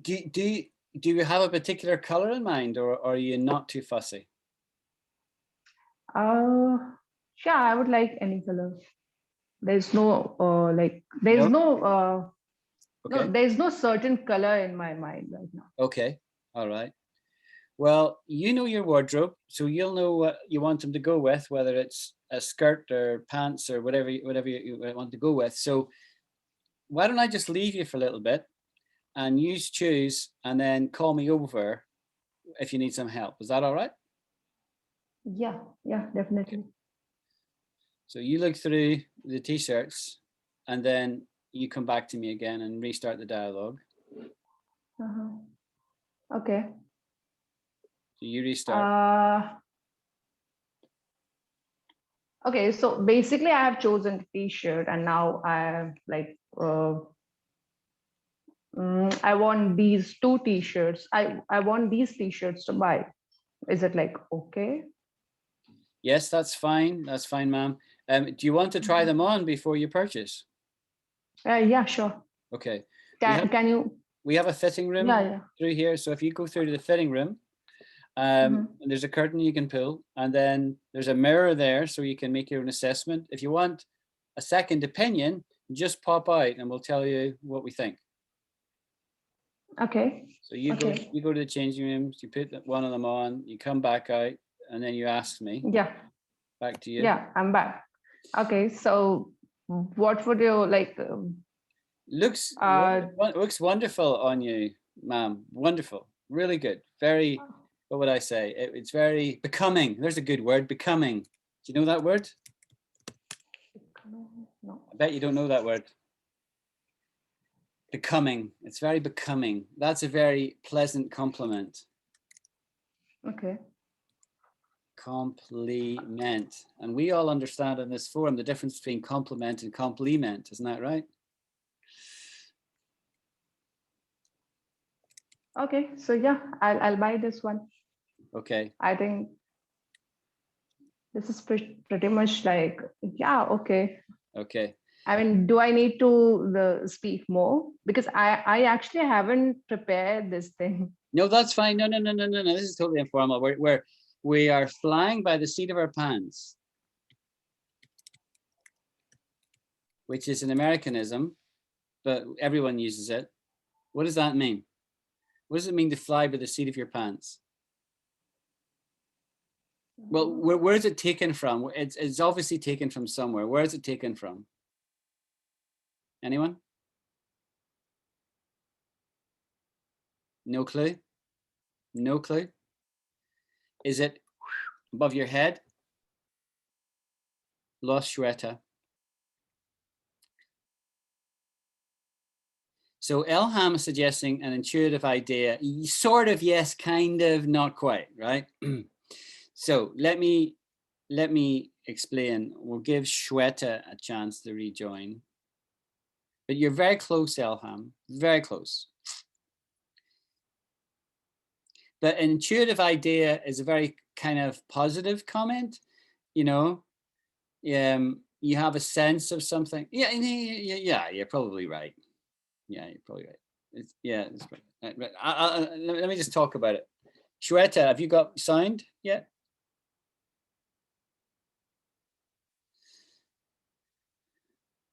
Do you have a particular color in mind, or are you not too fussy? Yeah, I would like any color. There's no there's no Okay. no, there's no certain color in my mind right now. Okay. All right. Well, you know your wardrobe, so you'll know what you want them to go with, whether it's a skirt or pants or whatever you want to go with. So why don't I just leave you for a little bit and you choose and then call me over if you need some help. Is that all right? Yeah, definitely. So you look through the t-shirts and then you come back to me again and restart the dialogue. Okay. So you restart. Okay, so basically I have chosen the t-shirt and now I am like I want these two t-shirts. I want these t-shirts to buy. Is it like okay? Yes, that's fine. That's fine, ma'am. Do you want to try them on before you purchase? Yeah, sure. Okay. Can you? We have a fitting room through here. So if you go through to the fitting room, there's a curtain you can pull, and then there's a mirror there so you can make your own assessment. If you want a second opinion, just pop out and we'll tell you what we think. Okay. So you go to the changing rooms, you put one of them on, you come back out, and then you ask me. Yeah. Back to you. Yeah, I'm back. Okay, so what would you like? Looks wonderful on you, ma'am. Wonderful. Really good. Very, what would I say? It's very becoming. There's a good word, becoming. Do you know that word? No. I bet you don't know that word. Becoming. It's very becoming. That's a very pleasant compliment. Okay. Compliment. And we all understand in this forum the difference between compliment and compliment. Isn't that right? Okay, so yeah, I'll buy this one. Okay. I think this is pretty much like, yeah, okay. Okay. I mean, do I need to speak more? Because I actually haven't prepared this thing. No, that's fine. No. This is totally informal. We are flying by the seat of our pants, which is an Americanism, but everyone uses it. What does that mean? What does it mean to fly by the seat of your pants? Well, where is it taken from? It's obviously taken from somewhere. Where is it taken from? Anyone? No clue? No clue? Is it above your head? Los Shweta. So Elham is suggesting an intuitive idea, sort of, yes, kind of, not quite, right? So let me explain. We'll give Shweta a chance to rejoin. But you're very close, Elham, very close. But an intuitive idea is a very kind of positive comment, you know. You have a sense of something. Yeah, you're probably right. Yeah, you're probably right. That's right. Let me just talk about it. Shweta, have you got sound yet?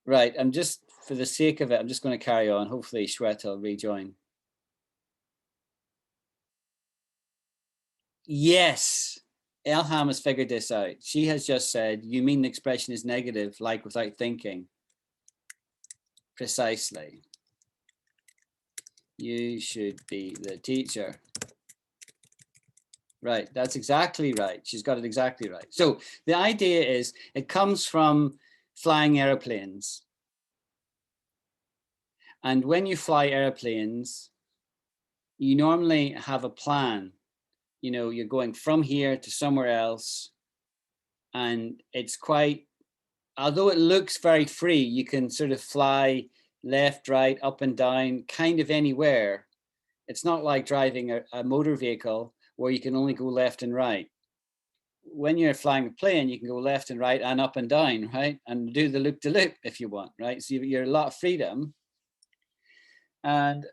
Right, I'm just, for the sake of it, I'm just going to carry on. Hopefully Shweta will rejoin. Yes, Elham has figured this out. She has just said, you mean the expression is negative, like without thinking. Precisely. You should be the teacher. Right, that's exactly right. She's got it exactly right. So the idea is, it comes from flying airplanes. And when you fly airplanes, you normally have a plan. You know, you're going from here to somewhere else, And it's quite, although it looks very free, you can sort of fly left, right, up and down, kind of anywhere. It's not like driving a motor vehicle where you can only go left and right. When you're flying a plane, you can go left and right and up and down, right? And do the loop-de-loop if you want, right? So you're a lot of freedom. But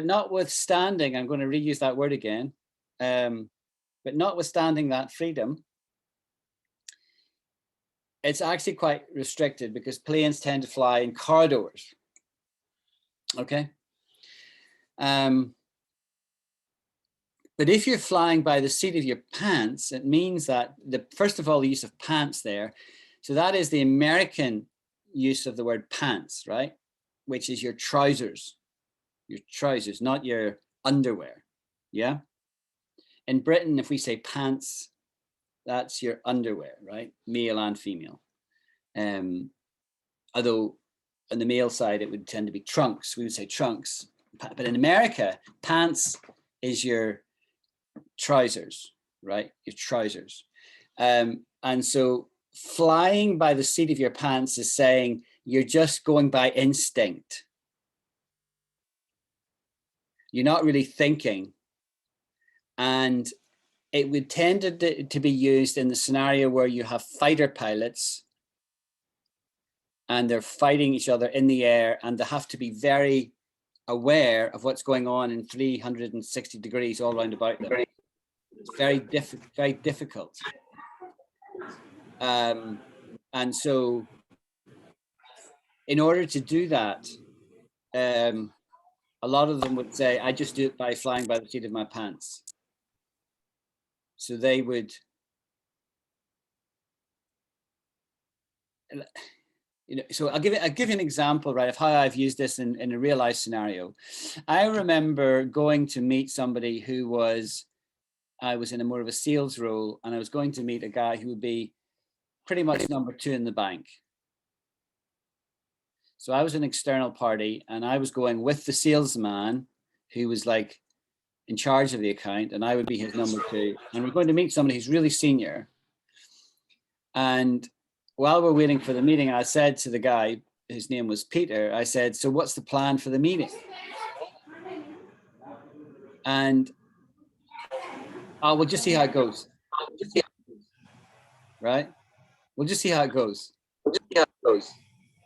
notwithstanding, I'm going to reuse that word again, but notwithstanding that freedom, it's actually quite restricted because planes tend to fly in corridors, okay? But if you're flying by the seat of your pants, it means that first of all, the use of pants there. So that is the American use of the word pants, right? Which is your trousers, not your underwear, yeah? In Britain, if we say pants, that's your underwear, right? Male and female. Although on the male side, it would tend to be trunks. We would say trunks. But in America, pants is your trousers, right? Your trousers. And so flying by the seat of your pants is saying you're just going by instinct. You're not really thinking. And it would tend to be used in the scenario where you have fighter pilots and they're fighting each other in the air and they have to be very aware of what's going on in 360 degrees all around about them. It's very difficult. And so in order to do that, a lot of them would say, I just do it by flying by the seat of my pants. So they would, so I'll give you an example, right, of how I've used this in a real life scenario. I remember going to meet somebody who I was in a more of a sales role, and I was going to meet a guy who would be pretty much number 2 in the bank. So I was an external party and I was going with the salesman who was like in charge of the account, and I would be his number 2. And we're going to meet somebody who's really senior. And while we're waiting for the meeting, I said to the guy, whose name was Peter, I said, so what's the plan for the meeting? And we'll just see how it goes. Right? We'll just see how it goes.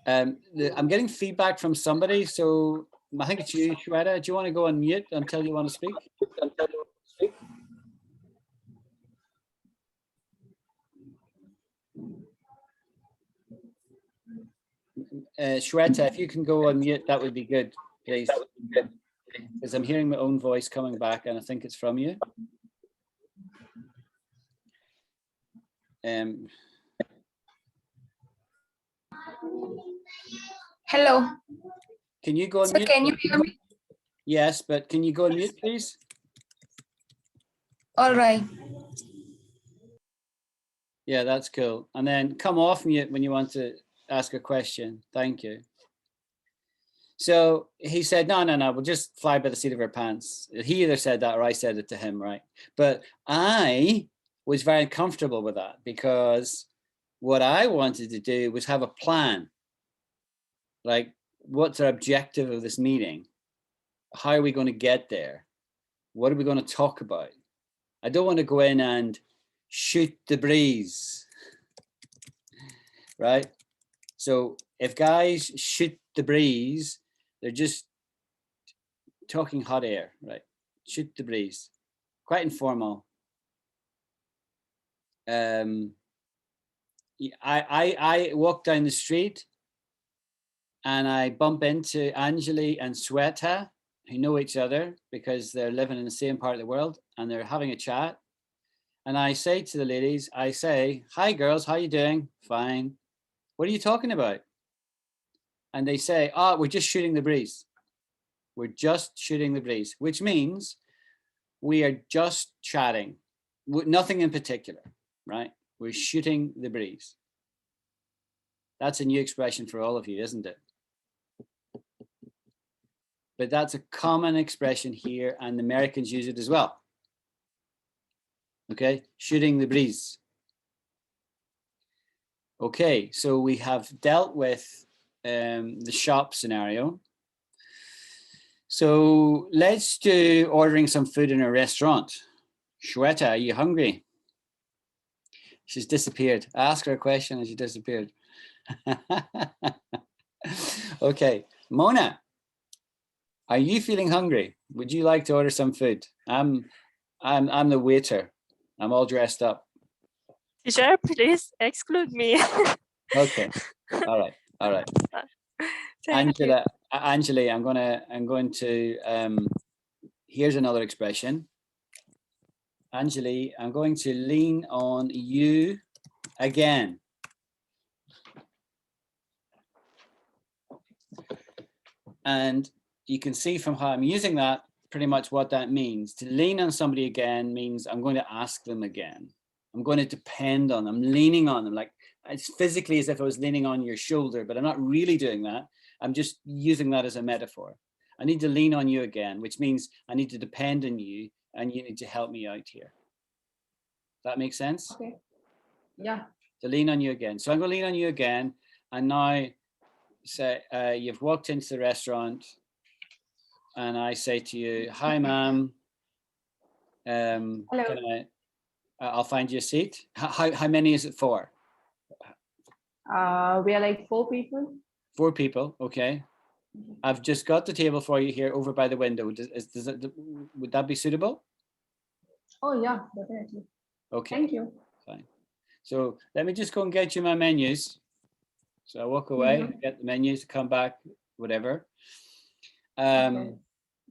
I'm getting feedback from somebody, so I think it's you, Shweta. Do you want to go on mute until you want to speak? Shweta, if you can go on mute, that would be good, please. Because I'm hearing my own voice coming back, and I think it's from you. Hello. Can you go on So mute? can you hear me? Yes, but can you go on mute, please? All right. Yeah, that's cool. And then come off mute when you want to ask a question. Thank you. So he said, no, we'll just fly by the seat of our pants. He either said that or I said it to him, right? But I was very comfortable with that because what I wanted to do was have a plan. Like, what's our objective of this meeting? How are we going to get there? What are we going to talk about? I don't want to go in and shoot the breeze, right? So if guys shoot the breeze, they're just talking hot air, right? Shoot the breeze, quite informal. I walk down the street and I bump into Anjali and Sweta, who know each other because they're living in the same part of the world and they're having a chat. And I say to the ladies, I say, hi girls, how you doing? Fine. What are you talking about? And they say, we're just shooting the breeze. We're just shooting the breeze, which means we are just chatting, nothing in particular, right? We're shooting the breeze. That's a new expression for all of you, isn't it? But that's a common expression here, and the Americans use it as well. Okay, shooting the breeze. Okay, so we have dealt with the shop scenario. So let's do ordering some food in a restaurant. Shweta, are you hungry? She's disappeared. I asked her a question and she disappeared. Okay, Mona, are you feeling hungry? Would you like to order some food? I'm the waiter. I'm all dressed up. Teacher, please exclude me. Okay. All right. All right. Thank you. Angela, I'm going to here's another expression. Angeli, I'm going to lean on you again. And you can see from how I'm using that pretty much what that means. To lean on somebody again means I'm going to ask them again. I'm going to depend on them. I'm leaning on them. Like it's physically as if I was leaning on your shoulder, but I'm not really doing that. I'm just using that as a metaphor. I need to lean on you again, which means I need to depend on you and you need to help me out here. That makes sense? Okay. Yeah. To lean on you again. So I'm going to lean on you again. And now say you've walked into the restaurant and I say to you, hi, ma'am. Hello. I'll find you a seat. How many is it for? We are like 4 people. 4 people. Okay. I've just got the table for you here over by the window. Would that be suitable? Oh yeah, definitely. Okay. Thank you. Fine. So let me just go and get you my menus. So I walk away, get the menus, come back, whatever. Okay.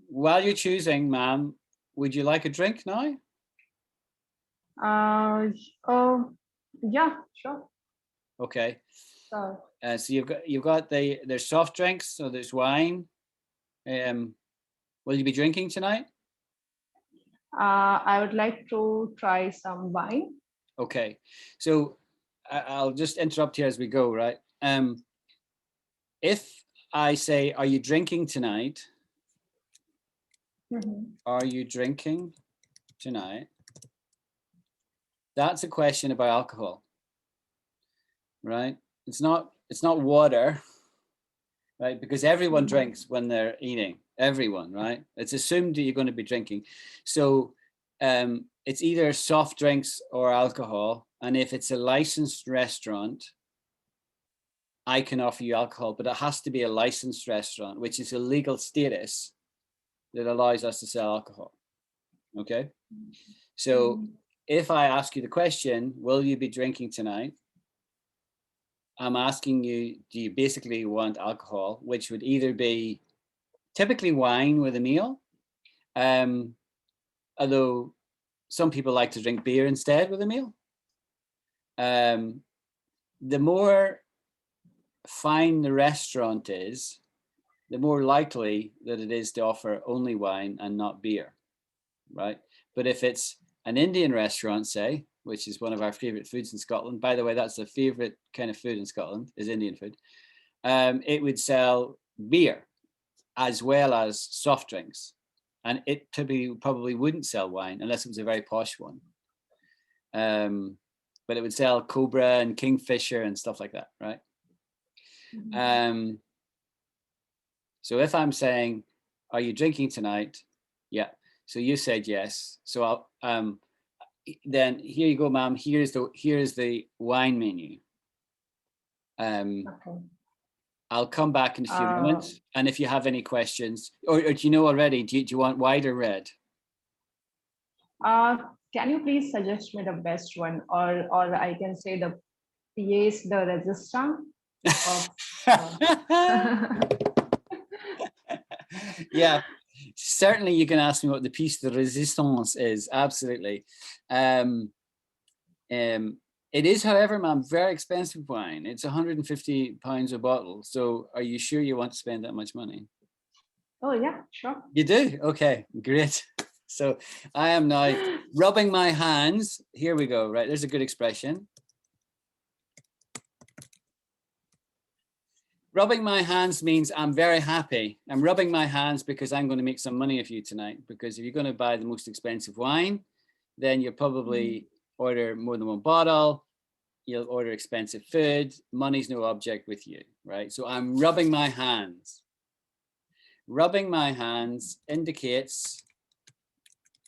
While you're choosing, ma'am, would you like a drink now? Oh yeah, sure. Okay. So So you've got there's soft drinks, so there's wine. Will you be drinking tonight? I would like to try some wine. Okay, so I'll just interrupt here as we go, right? If I say, are you drinking tonight? Are you drinking tonight? That's a question about alcohol, right? It's not water, right? Because everyone drinks when they're eating, everyone, right? It's assumed that you're going to be drinking. So it's either soft drinks or alcohol. And if it's a licensed restaurant, I can offer you alcohol, but it has to be a licensed restaurant, which is a legal status that allows us to sell alcohol. Okay. So if I ask you the question, will you be drinking tonight? I'm asking you, do you basically want alcohol, which would either be typically wine with a meal, although some people like to drink beer instead with a meal. The more fine the restaurant is, the more likely that it is to offer only wine and not beer, right? But if it's an Indian restaurant, say, which is one of our favorite foods in Scotland, by the way, that's the favorite kind of food in Scotland, is Indian food, it would sell beer as well as soft drinks. And it probably wouldn't sell wine unless it was a very posh one. But it would sell Cobra and Kingfisher and stuff like that, right? So if I'm saying, are you drinking tonight? Yeah. So you said yes. So I'll then here you go, ma'am. Here's the wine menu. okay. I'll come back in a few moments. And if you have any questions, or do you know already, do you want white or red? Can you please suggest me the best one, or I can say the pièce de résistance of Yeah, certainly you can ask me what the pièce de résistance is. Absolutely. It is, however, ma'am, very expensive wine. It's £150 a bottle. So are you sure you want to spend that much money? Oh yeah, sure. You do? Okay, great. So I am now rubbing my hands. Here we go, right? There's a good expression. Rubbing my hands means I'm very happy. I'm rubbing my hands because I'm going to make some money of you tonight. Because if you're going to buy the most expensive wine, then you'll probably order more than one bottle. you'll order expensive food. Money's no object with you, right? So I'm rubbing my hands. Rubbing my hands indicates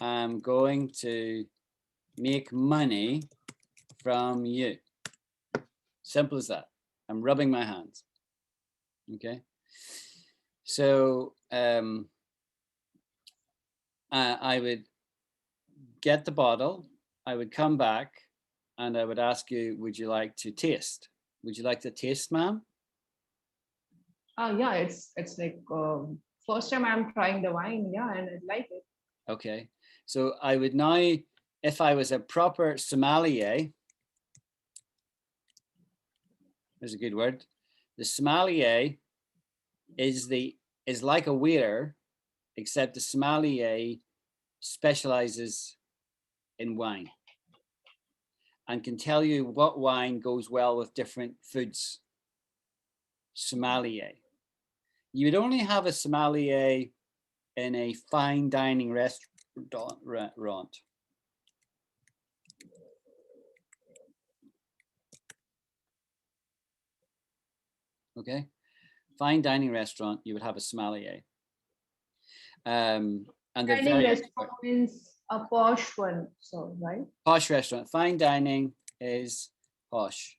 I'm going to make money from you. Simple as that. I'm rubbing my hands. Okay. So I would get the bottle. I would come back and I would ask you, would you like to taste? Would you like to taste, ma'am? Yeah, it's like first time I'm trying the wine. Yeah, and I like it. Okay. So I would now, if I was a proper sommelier, there's a good word. The sommelier is like a waiter, except the sommelier specializes in wine and can tell you what wine goes well with different foods. Sommelier. You would only have a sommelier in a fine dining restaurant. Okay, fine dining restaurant, you would have a sommelier. And they're Dining very restaurant means a posh one, so right? posh restaurant. Fine dining is posh.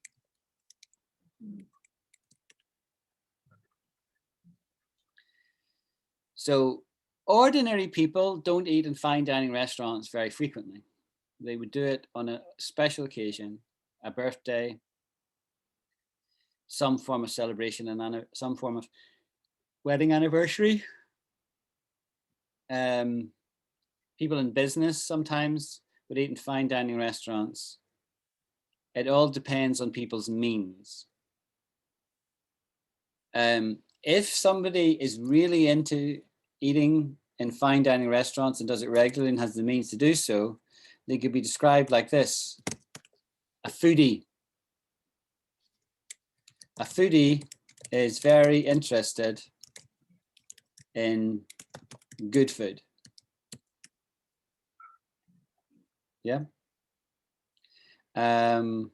So ordinary people don't eat in fine dining restaurants very frequently. They would do it on a special occasion, a birthday, some form of celebration, and some form of wedding anniversary. People in business sometimes would eat in fine dining restaurants. It all depends on people's means. If somebody is really into eating in fine dining restaurants and does it regularly and has the means to do so, they could be described like this: a foodie. A foodie is very interested in good food. Yeah. And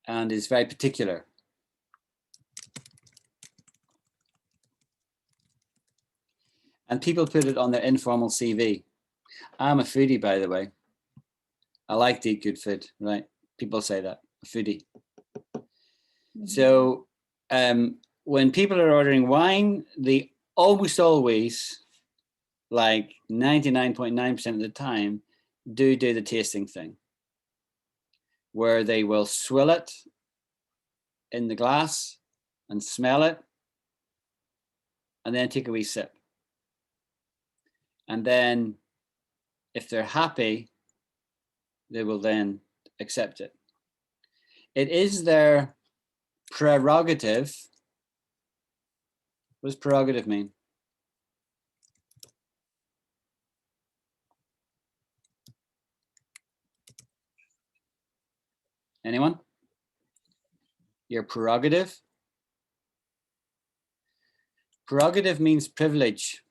is very particular. And people put it on their informal CV. I'm a foodie, by the way. I like to eat good food, right? People say that, a foodie. So when people are ordering wine, they almost always, like 99.9% of the time, do the tasting thing, where they will swill it in the glass and smell it, and then take a wee sip. And then if they're happy, they will then accept it. It is their prerogative. What does prerogative mean? Anyone? Your prerogative? Prerogative means privilege.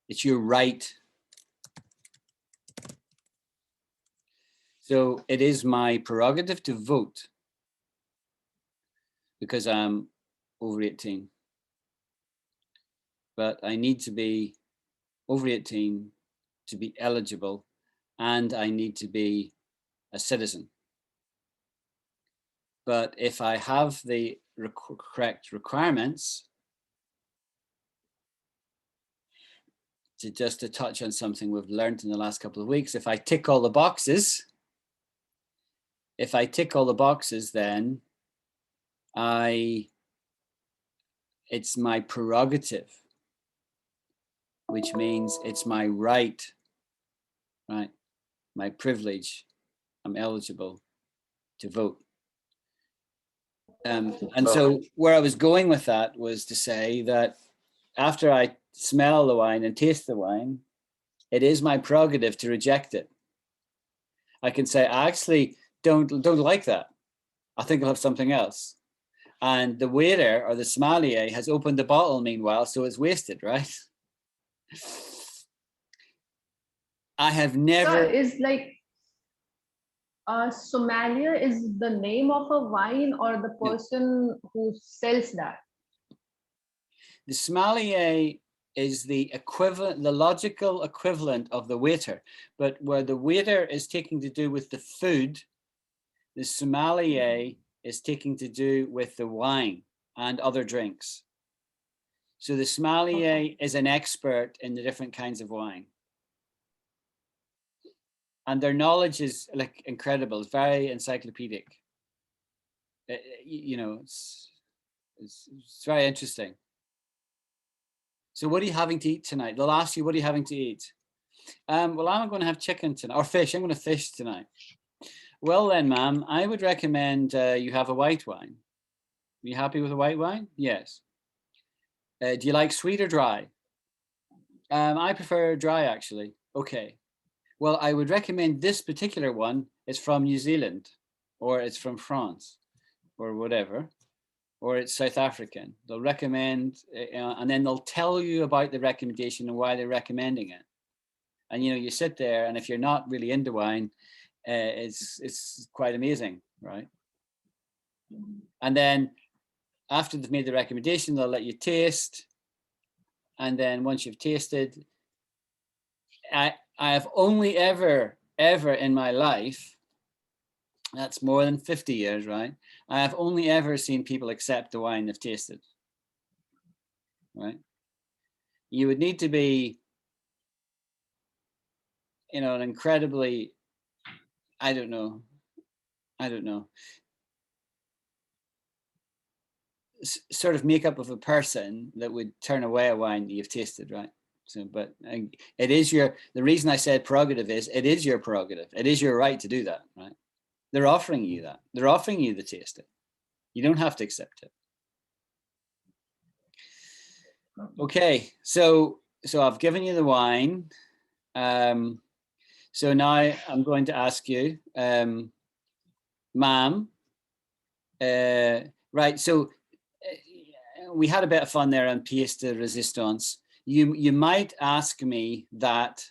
It's your right. So it is my prerogative to vote because I'm over 18. But I need to be over 18 to be eligible, and I need to be a citizen. But if I have the correct requirements, to touch on something we've learned in the last couple of weeks, if I tick all the boxes, then it's my prerogative, which means it's my right, my privilege. I'm eligible to vote. And so where I was going with that was to say that after I smell the wine and taste the wine, it is my prerogative to reject it. I can say, I actually don't like that. I think I'll have something else. And the waiter or the sommelier has opened the bottle meanwhile, so it's wasted, right? I have never... Is like Sommelier is the name of a wine or the Yeah. person who sells that? The sommelier is the equivalent, the logical equivalent of the waiter, but where the waiter is taking to do with the food, the sommelier is taking to do with the wine and other drinks. So the sommelier is an expert in the different kinds of wine. And their knowledge is like incredible. It's very encyclopedic. You know, it's very interesting. So what are you having to eat tonight? They'll ask you, what are you having to eat? Well, I'm going to have chicken tonight, or fish. I'm going to fish tonight. Well then, ma'am, I would recommend you have a white wine. Are you happy with a white wine? Yes. Do you like sweet or dry? I prefer dry, actually. Okay. Well, I would recommend this particular one is from New Zealand, or it's from France, or whatever, or it's South African. They'll recommend, and then they'll tell you about the recommendation and why they're recommending it. And, you know, you sit there, and if you're not really into wine, it's quite amazing, right? And then after they've made the recommendation, they'll let you taste. And then once you've tasted, I have only ever in my life, that's more than 50 years, right? I have only ever seen people accept the wine they've tasted, right? You would need to be, you know, an incredibly, I don't know, sort of makeup of a person that would turn away a wine that you've tasted, right? So, but it is the reason I said prerogative is it is your prerogative. It is your right to do that, right? They're offering you that. They're offering you the taste it. You don't have to accept it. Okay, so I've given you the wine. So now I'm going to ask you, ma'am, right, so we had a bit of fun there on pièce de résistance. You might ask me that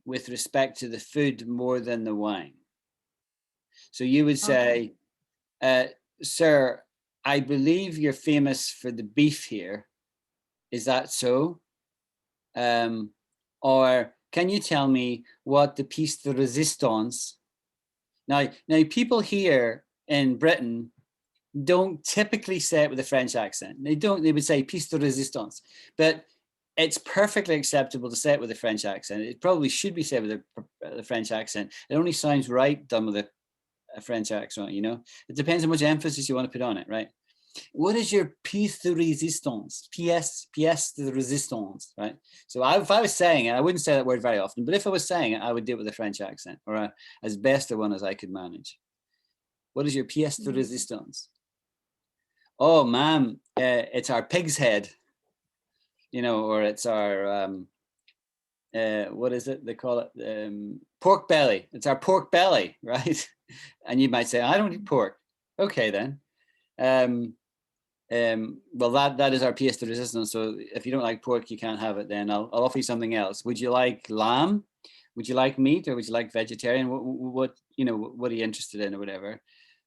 with respect to the food more than the wine. So you would say, sir, I believe you're famous for the beef here. Is that so? Or can you tell me what the pièce de résistance? Now people here in Britain don't typically say it with a French accent. They would say pièce de résistance, but it's perfectly acceptable to say it with a French accent. It probably should be said with a French accent. It only sounds right done with a French accent, you know? It depends how much emphasis you want to put on it, right? What is your pièce de résistance? Pièce de résistance, right? So if I was saying it, I wouldn't say that word very often, but if I was saying it, I would do it with a French accent, or as best a one as I could manage. What is your pièce de résistance? Oh, ma'am, it's our pig's head, you know, or it's our, what is it? They call it pork belly. It's our pork belly, right? And you might say, I don't eat pork. Okay, then. Well, that is our pièce de résistance. So if you don't like pork, you can't have it. Then I'll offer you something else. Would you like lamb? Would you like meat, or would you like vegetarian? What you know? What are you interested in, or whatever?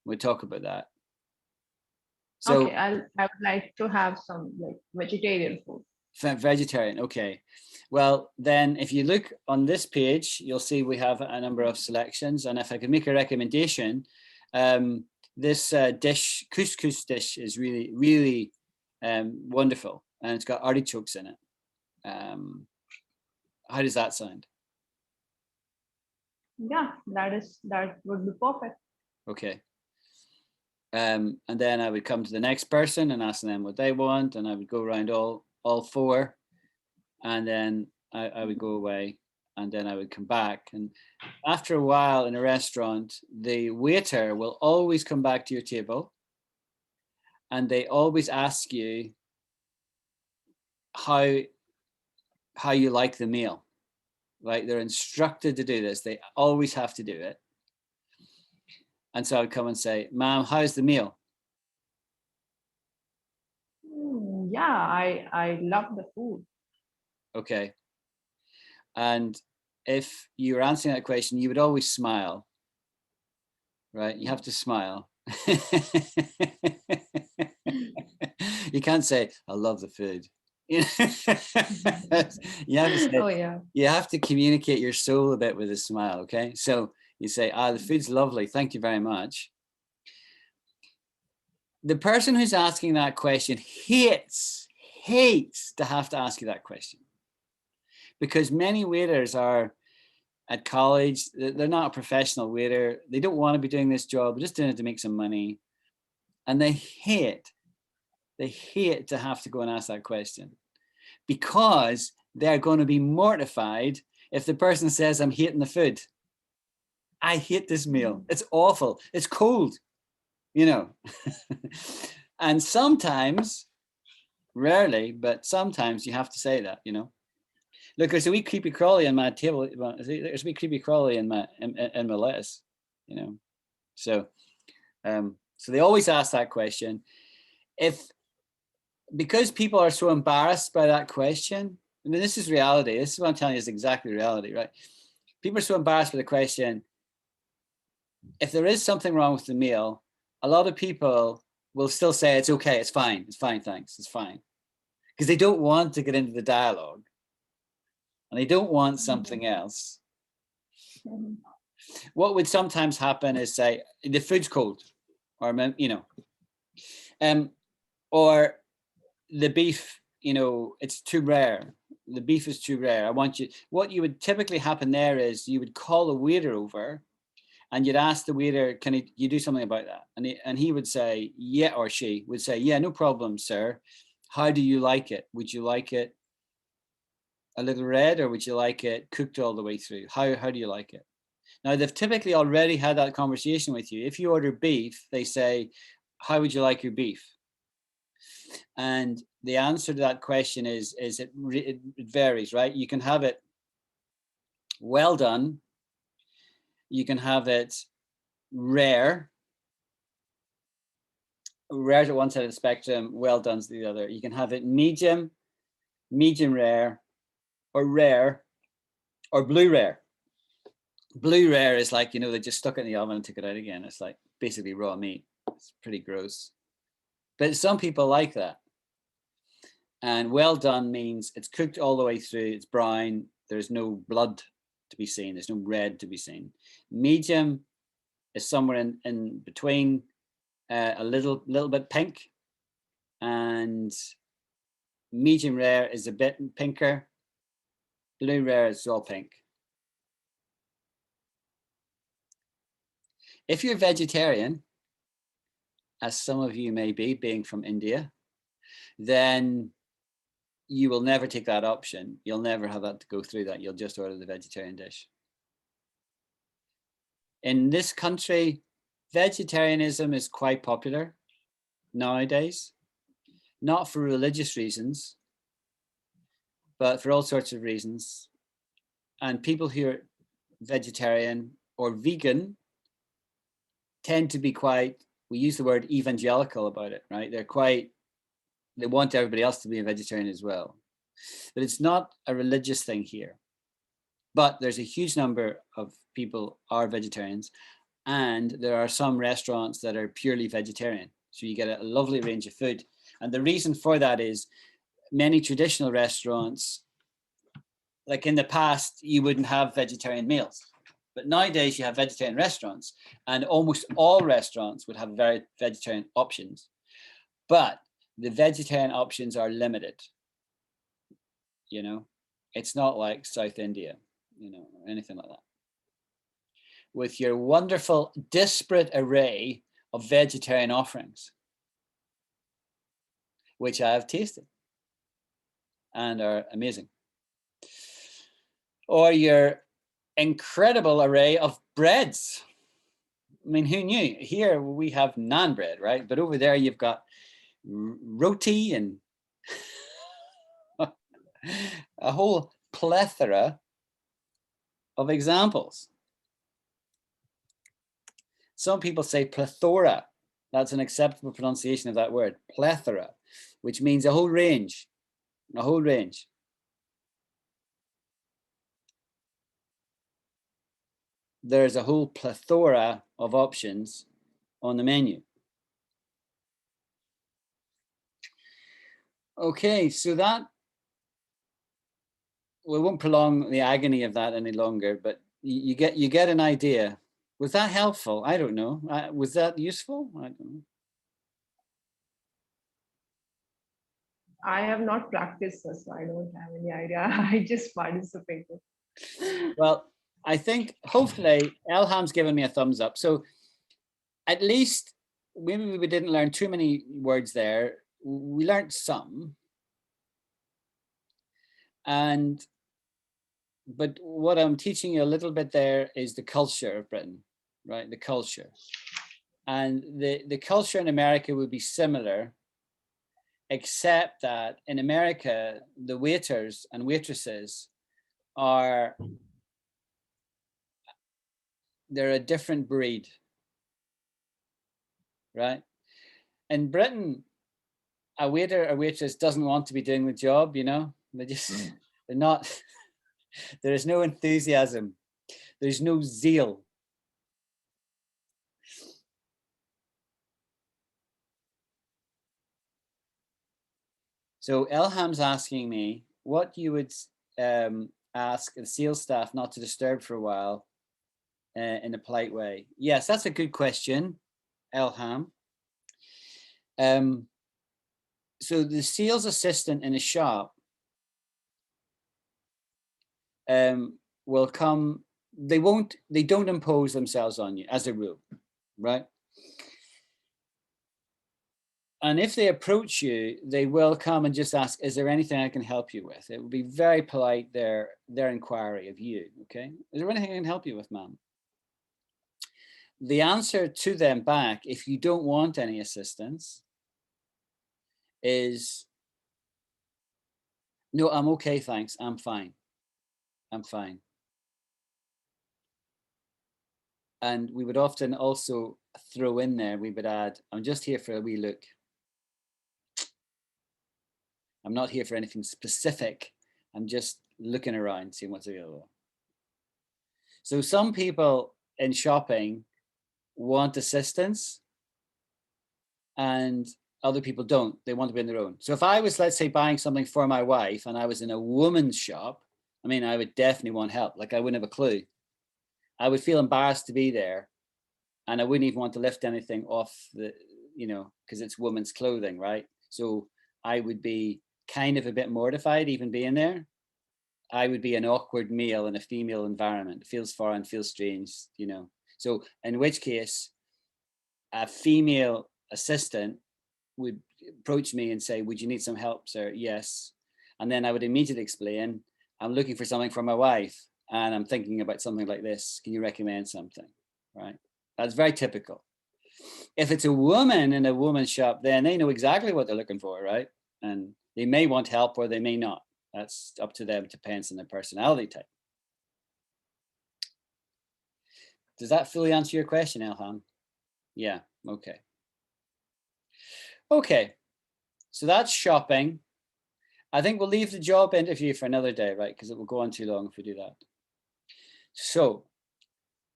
We'll talk about that. So Okay, I would like to have some like vegetarian food. Vegetarian, okay. Well, then if you look on this page, you'll see we have a number of selections. And if I could make a recommendation, this dish, couscous dish, is really, really wonderful. And it's got artichokes in it. How does that sound? Yeah, that would be perfect. Okay. And then I would come to the next person and ask them what they want, and I would go around all four, and then I would go away, and then I would come back. And after a while in a restaurant, the waiter will always come back to your table, and they always ask you how you like the meal. Like, they're instructed to do this. They always have to do it. And so I'd come and say, ma'am, how's the meal? Yeah, I love the food. Okay. And if you were answering that question, you would always smile. right? You have to smile. You can't say, I love the food. You have to say, Oh yeah. you have to communicate your soul a bit with a smile, okay? So you say, the food's lovely, thank you very much. The person who's asking that question hates to have to ask you that question, because many waiters are at college, they're not a professional waiter, they don't want to be doing this job, they're just doing it to make some money, and they hate to have to go and ask that question, because they're going to be mortified if the person says, I'm hating the food. I hate this meal. It's awful. It's cold, you know. And sometimes, rarely, but sometimes you have to say that, you know. Look, there's a wee creepy crawly on my table. There's a wee creepy crawly in my lettuce, you know. So, so they always ask that question. Because people are so embarrassed by that question, I mean, this is reality. This is what I'm telling you is exactly reality, right? People are so embarrassed by the question. If there is something wrong with the meal, a lot of people will still say, it's okay, it's fine, thanks, it's fine. Because they don't want to get into the dialogue. And they don't want something else. What would sometimes happen is say, the food's cold, or, you know, or the beef, you know, it's too rare. The beef is too rare. I want you, what you would typically happen there is you would call a waiter over and you'd ask the waiter, can you do something about that? And he would say, yeah, or she would say, yeah, no problem, sir. How do you like it? Would you like it a little red, or would you like it cooked all the way through? How do you like it? Now, they've typically already had that conversation with you. If you order beef, they say, how would you like your beef? And the answer to that question is it varies, right? You can have it well done. You can have it rare. Rare's at one side of the spectrum, well done's the other. You can have it medium, medium rare, or blue rare. Blue rare is like, you know, they just stuck it in the oven and took it out again. It's like basically raw meat. It's pretty gross. But some people like that. And well done means it's cooked all the way through, it's brown, there's no blood to be seen, there's no red to be seen. Medium is somewhere in between, a little bit pink, and medium rare is a bit pinker, blue rare is all pink. If you're vegetarian, as some of you may be, being from India, then you will never take that option. You'll never have that to go through that. You'll just order the vegetarian dish. In this country, vegetarianism is quite popular nowadays, not for religious reasons, but for all sorts of reasons. And people who are vegetarian or vegan tend to be quite, we use the word evangelical about it, right? They want everybody else to be a vegetarian as well. But it's not a religious thing here. But there's a huge number of people are vegetarians, and there are some restaurants that are purely vegetarian. So you get a lovely range of food. And the reason for that is many traditional restaurants, like in the past, you wouldn't have vegetarian meals. But nowadays you have vegetarian restaurants, and almost all restaurants would have very vegetarian options. But the vegetarian options are limited. You know, it's not like South India, you know, or anything like that. With your wonderful disparate array of vegetarian offerings, which I have tasted and are amazing. Or your incredible array of breads. I mean, who knew? Here we have naan bread, right? But over there you've got roti and a whole plethora of examples. Some people say plethora. That's an acceptable pronunciation of that word, plethora, which means a whole range, a whole range. there's a whole plethora of options on the menu. Okay, so that, we won't prolong the agony of that any longer, but you get an idea. Was that helpful? I don't know. Was that useful? I don't know. I have not practiced this, so I don't have any idea. I just participated. Well, I think hopefully Elham's given me a thumbs up. So at least maybe we didn't learn too many words there. We learned some. But what I'm teaching you a little bit there is the culture of Britain, right? The culture. And the culture in America would be similar, except that in America, the waiters and waitresses they're a different breed, right? In Britain, a waiter or waitress doesn't want to be doing the job, you know? They're not, there is no enthusiasm. There's no zeal. So Elham's asking me what you would ask the sales staff not to disturb for a while in a polite way. Yes, that's a good question, Elham. So the sales assistant in a shop will come, they don't impose themselves on you as a rule, right? And if they approach you, they will come and just ask, is there anything I can help you with? It would be very polite, their inquiry of you, okay? Is there anything I can help you with, ma'am? The answer to them back, if you don't want any assistance, is, no, I'm okay, thanks, I'm fine. I'm fine. And we would often also throw in there, we would add, I'm just here for a wee look. I'm not here for anything specific. I'm just looking around, seeing what's available. So some people in shopping want assistance and other people don't. They want to be on their own. So if I was, let's say, buying something for my wife and I was in a woman's shop, I mean, I would definitely want help. Like I wouldn't have a clue. I would feel embarrassed to be there and I wouldn't even want to lift anything off the, you know, because it's women's clothing, right? So I would be kind of a bit mortified even being there. I would be an awkward male in a female environment. It feels foreign, feels strange, you know. So in which case, a female assistant would approach me and say, would you need some help, sir? Yes. And then I would immediately explain, I'm looking for something for my wife and I'm thinking about something like this. Can you recommend something, right? That's very typical. If it's a woman in a woman's shop, then they know exactly what they're looking for, right? And they may want help or they may not. That's up to them, depends on their personality type. Does that fully answer your question, Elham? Yeah, okay. Okay, so that's shopping. I think we'll leave the job interview for another day, right? Because it will go on too long if we do that. So,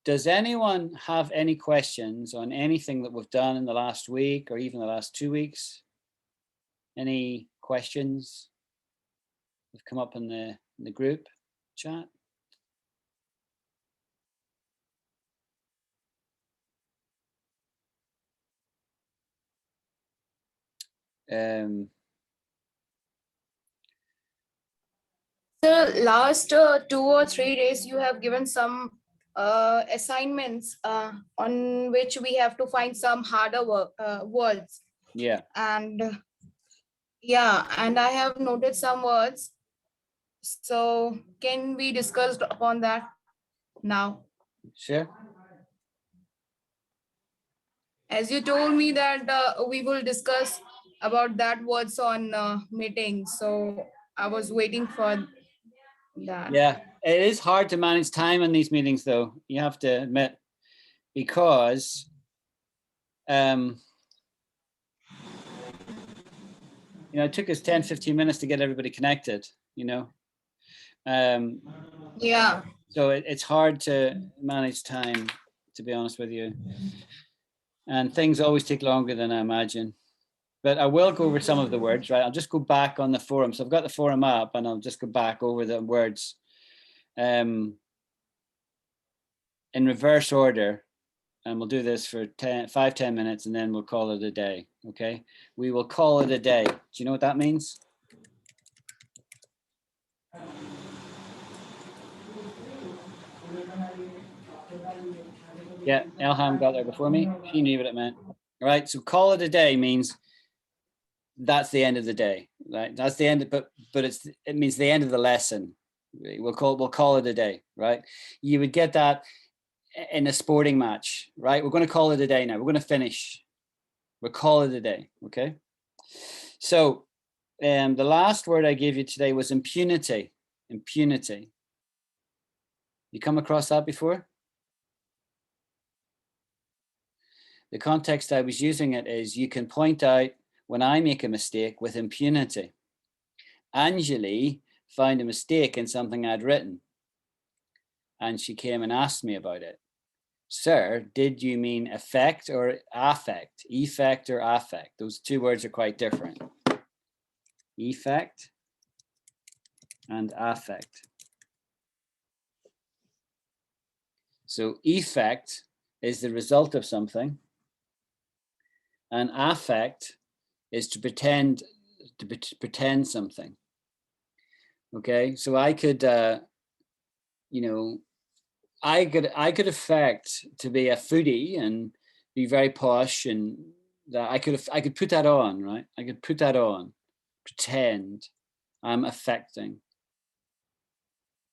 does anyone have any questions on anything that we've done in the last week or even the last 2 weeks? Any questions that have come up in the group chat? The last 2 or 3 days, you have given some assignments on which we have to find some harder words. Yeah. And yeah, and I have noted some words. So can we discuss upon that now? Sure. As you told me that we will discuss about that words on meeting. So I was waiting for that. Yeah, it is hard to manage time in these meetings, though, you have to admit, because you know, it took us 10, 15 minutes to get everybody connected, you know. Yeah. So it's hard to manage time, to be honest with you. And things always take longer than I imagine. But I will go over some of the words, right? I'll just go back on the forum. So I've got the forum up and I'll just go back over the words in reverse order. And we'll do this for 5-10 minutes and then we'll call it a day, okay? We will call it a day. Do you know what that means? Yeah, Elham got there before me. She knew what it meant. All right, so call it a day means that's the end of the day, right? That's the end, but it means the end of the lesson. We'll call it a day, right? You would get that in a sporting match, right? We're going to call it a day now. We're going to finish. We'll call it a day, okay? So the last word I gave you today was impunity. Impunity. You come across that before? The context I was using it is you can point out when I make a mistake with impunity. Anjali found a mistake in something I'd written and she came and asked me about it. Sir, did you mean effect or affect? Effect or affect? Those two words are quite different. Effect and affect. So effect is the result of something. And affect is to pretend something. Okay, so I could, you know, I could affect to be a foodie and be very posh, and that I could put that on, right? I could put that on, pretend I'm affecting,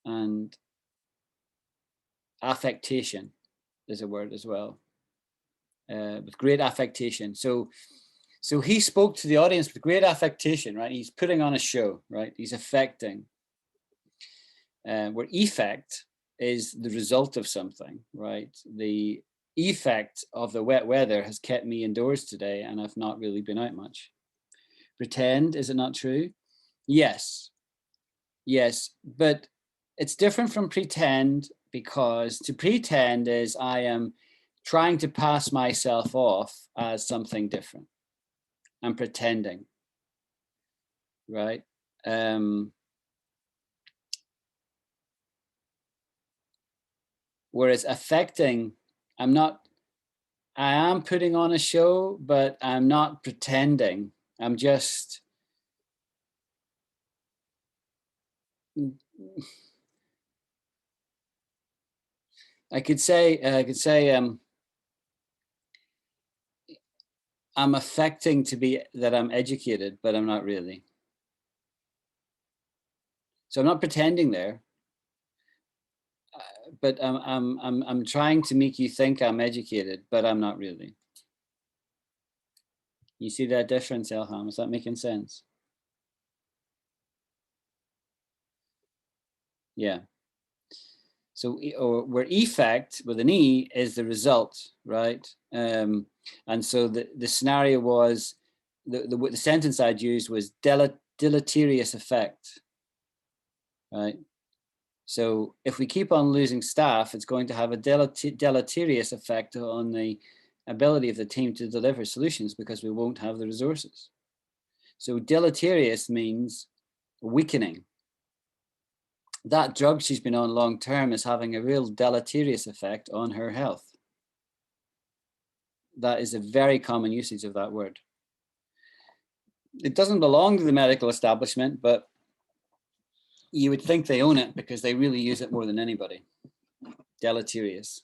and affectation is a word as well. With great affectation. So he spoke to the audience with great affectation, right? He's putting on a show, right? He's affecting. Where effect is the result of something, right? The effect of the wet weather has kept me indoors today and I've not really been out much. Pretend, is it not true? Yes. Yes, but it's different from pretend, because to pretend is I am trying to pass myself off as something different. I'm pretending, right? Whereas affecting, I am putting on a show, but I'm not pretending. I'm just, I could say, I'm affecting to be that I'm educated, but I'm not really. So I'm not pretending there, but I'm trying to make you think I'm educated, but I'm not really. You see that difference, Elham? Is that making sense? Yeah. So, or where effect with an E is the result, right? And so the scenario was, the sentence I'd used was deleterious effect, right? So if we keep on losing staff, it's going to have a deleterious effect on the ability of the team to deliver solutions because we won't have the resources. So deleterious means weakening. That drug she's been on long term is having a real deleterious effect on her health. That is a very common usage of that word. It doesn't belong to the medical establishment, but you would think they own it because they really use it more than anybody. Deleterious.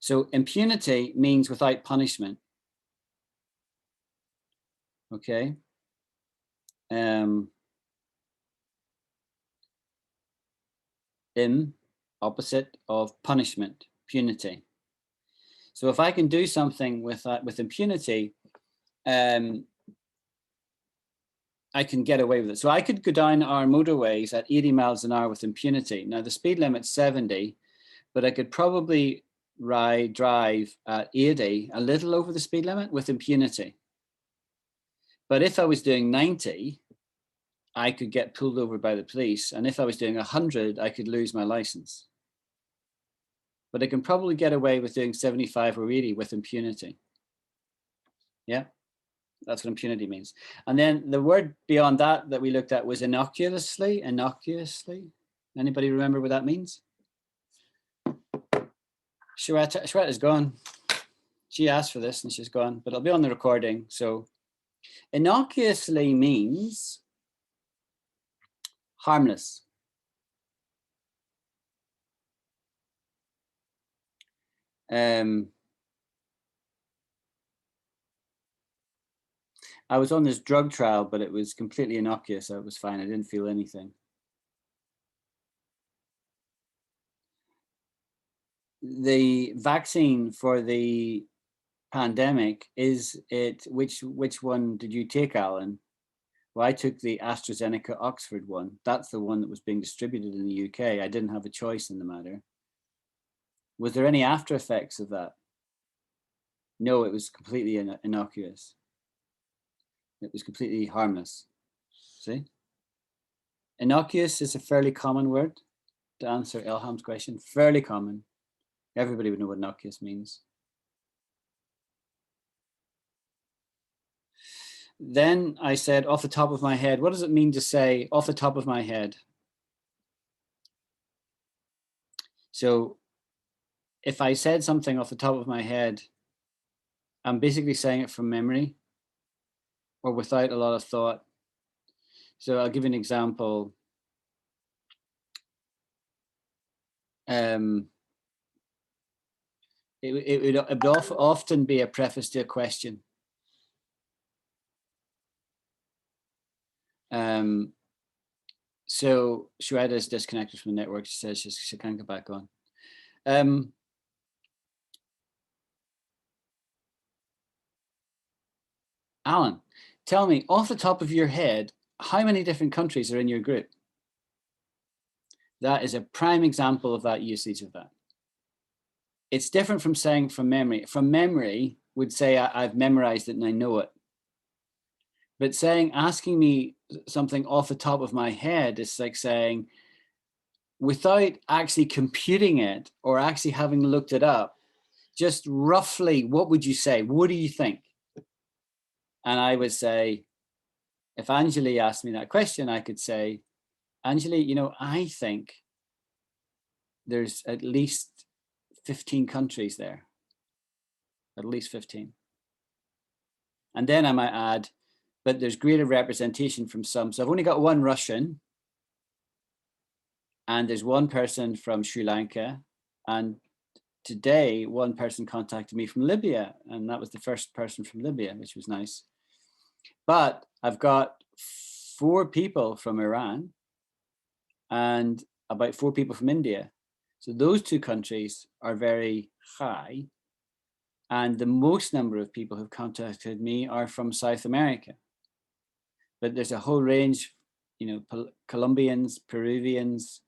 So impunity means without punishment. Okay. Opposite of punishment, punity. So if I can do something with that, with impunity, I can get away with it. So I could go down our motorways at 80 miles an hour with impunity. Now the speed limit's 70, but I could probably drive at 80, a little over the speed limit with impunity. But if I was doing 90, I could get pulled over by the police. And if I was doing 100, I could lose my license. But I can probably get away with doing 75 or 80 with impunity. Yeah, that's what impunity means. And then the word beyond that we looked at was innocuously. Innocuously. Anybody remember what that means? Shweta is gone. She asked for this and she's gone, but it'll be on the recording. So innocuously means harmless. I was on this drug trial, but it was completely innocuous. So it was fine. I didn't feel anything. The vaccine for the pandemic, is it, which one did you take, Alan? Well, I took the AstraZeneca Oxford one. That's the one that was being distributed in the UK. I didn't have a choice in the matter. Was there any after effects of that? No, it was completely innocuous. It was completely harmless. See? Innocuous is a fairly common word to answer Elham's question. Fairly common. Everybody would know what innocuous means. Then I said, off the top of my head, what does it mean to say off the top of my head? So if I said something off the top of my head, I'm basically saying it from memory or without a lot of thought. So I'll give you an example. It would often be a preface to a question. So Shweta is disconnected from the network. She says she can't get back on. Alan, tell me off the top of your head, how many different countries are in your group? That is a prime example of that usage of that. It's different from saying from memory. From memory would say I've memorized it and I know it. But asking me something off the top of my head is like saying, without actually computing it or actually having looked it up, just roughly, what would you say? What do you think? And I would say, if Anjali asked me that question, I could say, Anjali, you know, I think there's at least 15 countries there, at least 15. And then I might add, but there's greater representation from some. So I've only got one Russian, and there's one person from Sri Lanka. And today, one person contacted me from Libya, and that was the first person from Libya, which was nice. But I've got 4 people from Iran and about 4 people from India. So those 2 countries are very high. And the most number of people who've contacted me are from South America. But there's a whole range, you know, Colombians, Peruvians,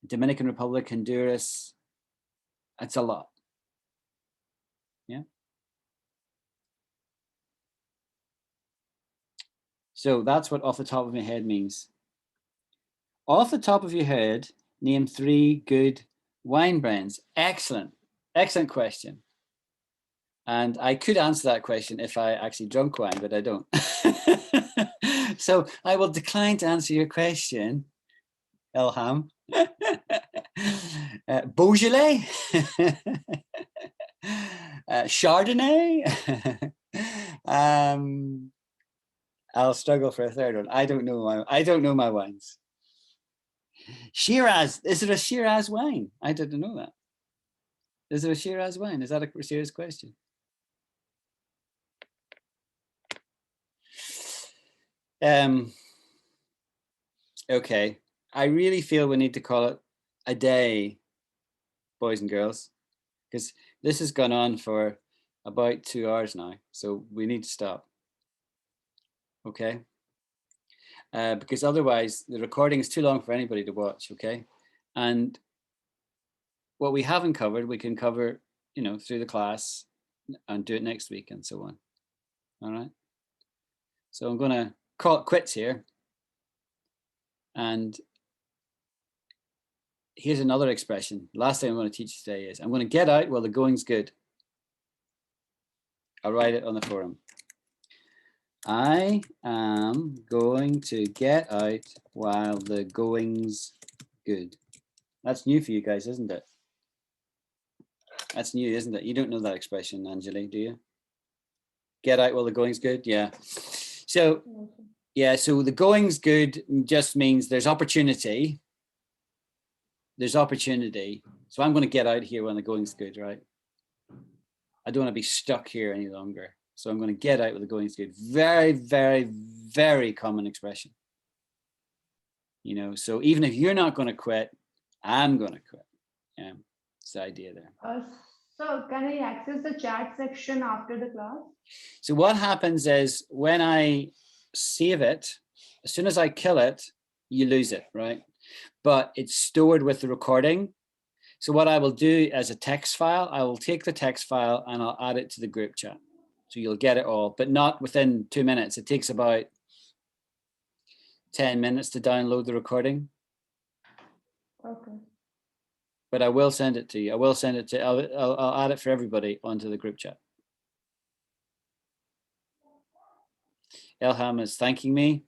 Dominican Republic, Honduras. It's a lot. Yeah. So that's what off the top of my head means. Off the top of your head, name 3 good wine brands. Excellent. Excellent question. And I could answer that question if I actually drank wine, but I don't. So I will decline to answer your question, Elham. Beaujolais, Chardonnay. I'll struggle for a third one. I don't know my wines. Shiraz. Is it a Shiraz wine? I didn't know that. Is it a Shiraz wine? Is that a serious question? Okay. I really feel we need to call it a day, boys and girls, because this has gone on for about 2 hours now. So we need to stop. Okay. Because otherwise the recording is too long for anybody to watch. Okay. And what we haven't covered, we can cover, you know, through the class and do it next week and so on. All right. So I'm going to call it quits here. And here's another expression. Last thing I'm going to teach you today is I'm going to get out while the going's good. I'll write it on the forum. I am going to get out while the going's good. That's new for you guys, isn't it? That's new, isn't it? You don't know that expression, Anjali, do you? Get out while the going's good? Yeah. So, yeah, so the going's good just means there's opportunity. There's opportunity. So I'm going to get out here when the going's good, right? I don't want to be stuck here any longer. So I'm going to get out when the going's good. Very, very, very common expression. You know, so even if you're not going to quit, I'm going to quit. Yeah, it's the idea there. So can I access the chat section after the class? So what happens is when I save it, as soon as I kill it, you lose it, right? But it's stored with the recording. So what I will do as a text file, I will take the text file and I'll add it to the group chat. So you'll get it all, but not within 2 minutes. It takes about 10 minutes to download the recording. Okay. But I will send it to you. I will send it to, I'll add it for everybody onto the group chat. Elham is thanking me.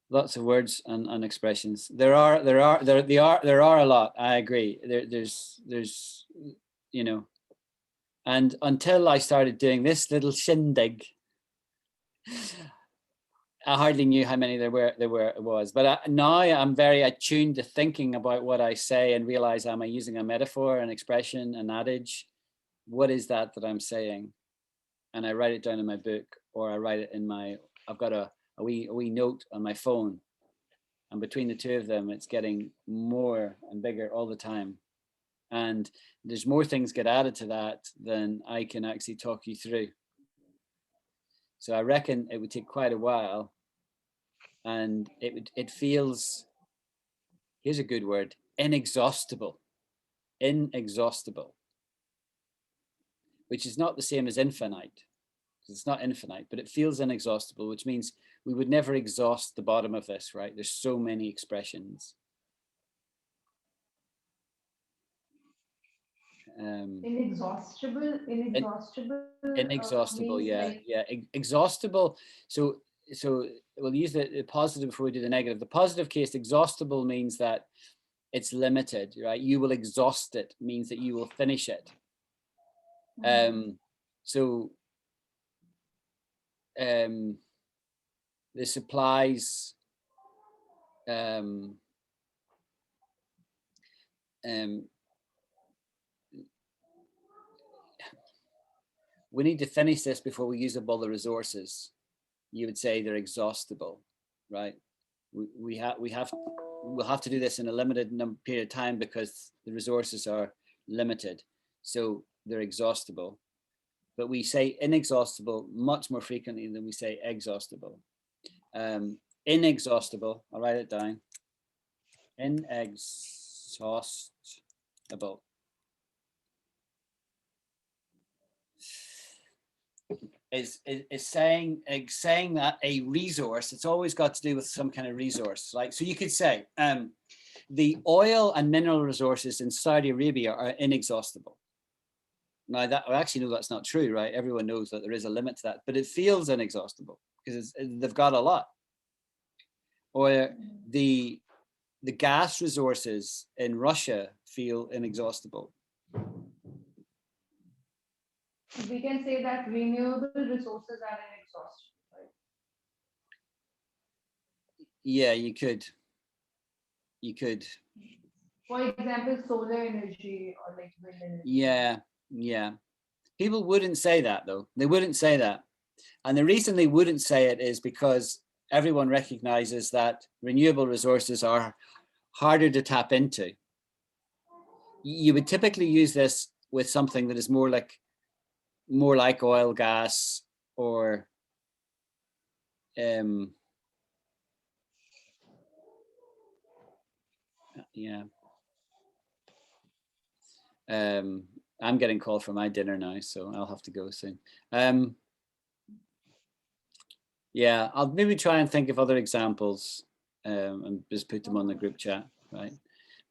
Lots of words and expressions. There are a lot. I agree. There's you know, and until I started doing this little shindig, I hardly knew how many there was. But now I'm very attuned to thinking about what I say and realize, am I using a metaphor, an expression, an adage? What is that I'm saying? And I write it down in my book, or I write it in my, I've got a wee note on my phone. And between the two of them, it's getting more and bigger all the time. And there's more things get added to that than I can actually talk you through. So I reckon it would take quite a while, and it feels, here's a good word, inexhaustible, which is not the same as infinite. It's not infinite, but it feels inexhaustible, which means we would never exhaust the bottom of this, right? There's so many expressions. Inexhaustible. Inexhaustible, yeah, like... yeah, exhaustible. So we'll use the positive before we do the negative. The positive case, exhaustible means that it's limited, right? You will exhaust it means that you will finish it. So this applies we need to finish this before we use up all the resources. You would say they're exhaustible, right? We'll have to do this in a limited period of time because the resources are limited. So they're exhaustible. But we say inexhaustible much more frequently than we say exhaustible. Inexhaustible, I'll write it down. Inexhaustible. Is saying that a resource, it's always got to do with some kind of resource, right? So you could say the oil and mineral resources in Saudi Arabia are inexhaustible. Now that I actually know that's not true, right? Everyone knows that there is a limit to that, but it feels inexhaustible because they've got a lot. Or the gas resources in Russia feel inexhaustible. We can say that renewable resources are inexhaustible, right? Yeah, you could. For example, solar energy or like wind energy. Yeah. People wouldn't say that though. They wouldn't say that. And the reason they wouldn't say it is because everyone recognizes that renewable resources are harder to tap into. You would typically use this with something that is more like oil, gas, or yeah. I'm getting called for my dinner now, so I'll have to go soon. Yeah, I'll maybe try and think of other examples. and just put them on the group chat, right?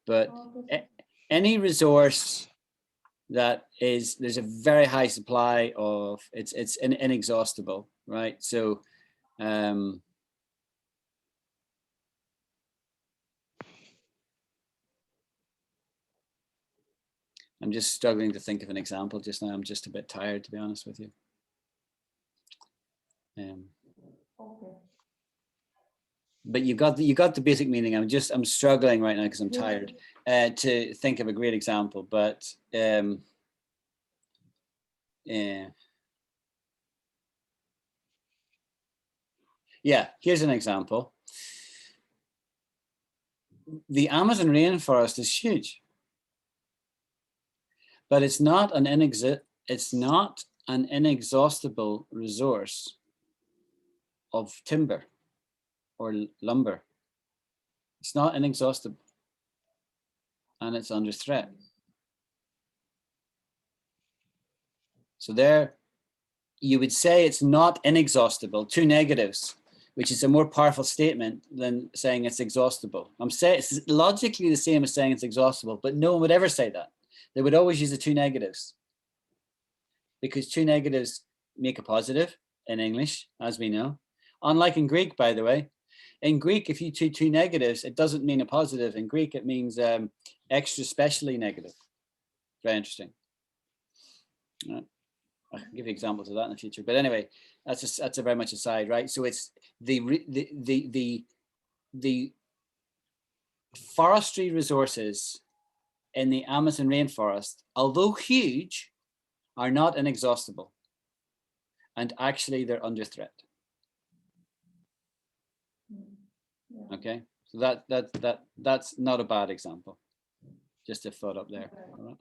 But Okay. any resource that is, there's a very high supply of, it's inexhaustible, right? So I'm just struggling to think of an example just now. I'm just a bit tired, to be honest with you. Okay. But you got the basic meaning. I'm struggling right now because I'm tired to think of a great example. But yeah, here's an example. The Amazon rainforest is huge, but it's not an inexhaustible resource of timber or lumber. It's not inexhaustible, and it's under threat. So there, you would say it's not inexhaustible, two negatives, which is a more powerful statement than saying it's exhaustible. I'm saying it's logically the same as saying it's exhaustible, but no one would ever say that. They would always use the two negatives, because two negatives make a positive in English, as we know. Unlike in Greek, by the way. In Greek, if you do two negatives, it doesn't mean a positive. In Greek, it means extra specially negative. Very interesting. Right. I'll give you examples of that in the future. But anyway, that's a very much aside, right? So it's the forestry resources in the Amazon rainforest, although huge, are not inexhaustible, and actually they're under threat. Okay, so that's not a bad example. Just a thought up there. All right.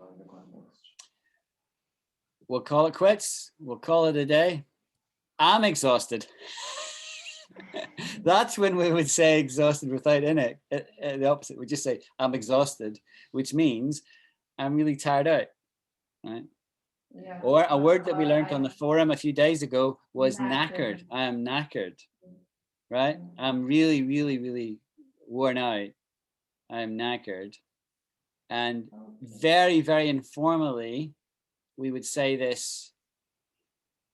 We'll call it quits. We'll call it a day. I'm exhausted. That's when we would say exhausted without in it. The opposite. We just say I'm exhausted, which means I'm really tired out. Right? Yeah. Or a word that we learned on the forum a few days ago was knackered. I am knackered. Right? I'm really, really, really worn out. I'm knackered. And very, very informally, we would say this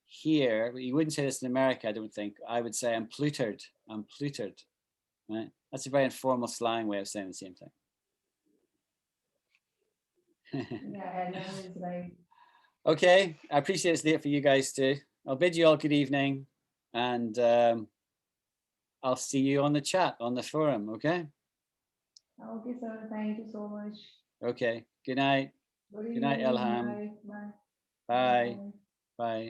here, but you wouldn't say this in America, I don't think. I would say I'm plutered. I'm plutered. Right? That's a very informal slang way of saying the same thing. Yeah, Ellen is right. Okay, I appreciate it's late for you guys too. I'll bid you all good evening, and I'll see you on the chat, on the forum, okay? Okay, sir. Thank you so much. Okay, good night. Good Good night, evening. Elham. Bye. Bye. Bye.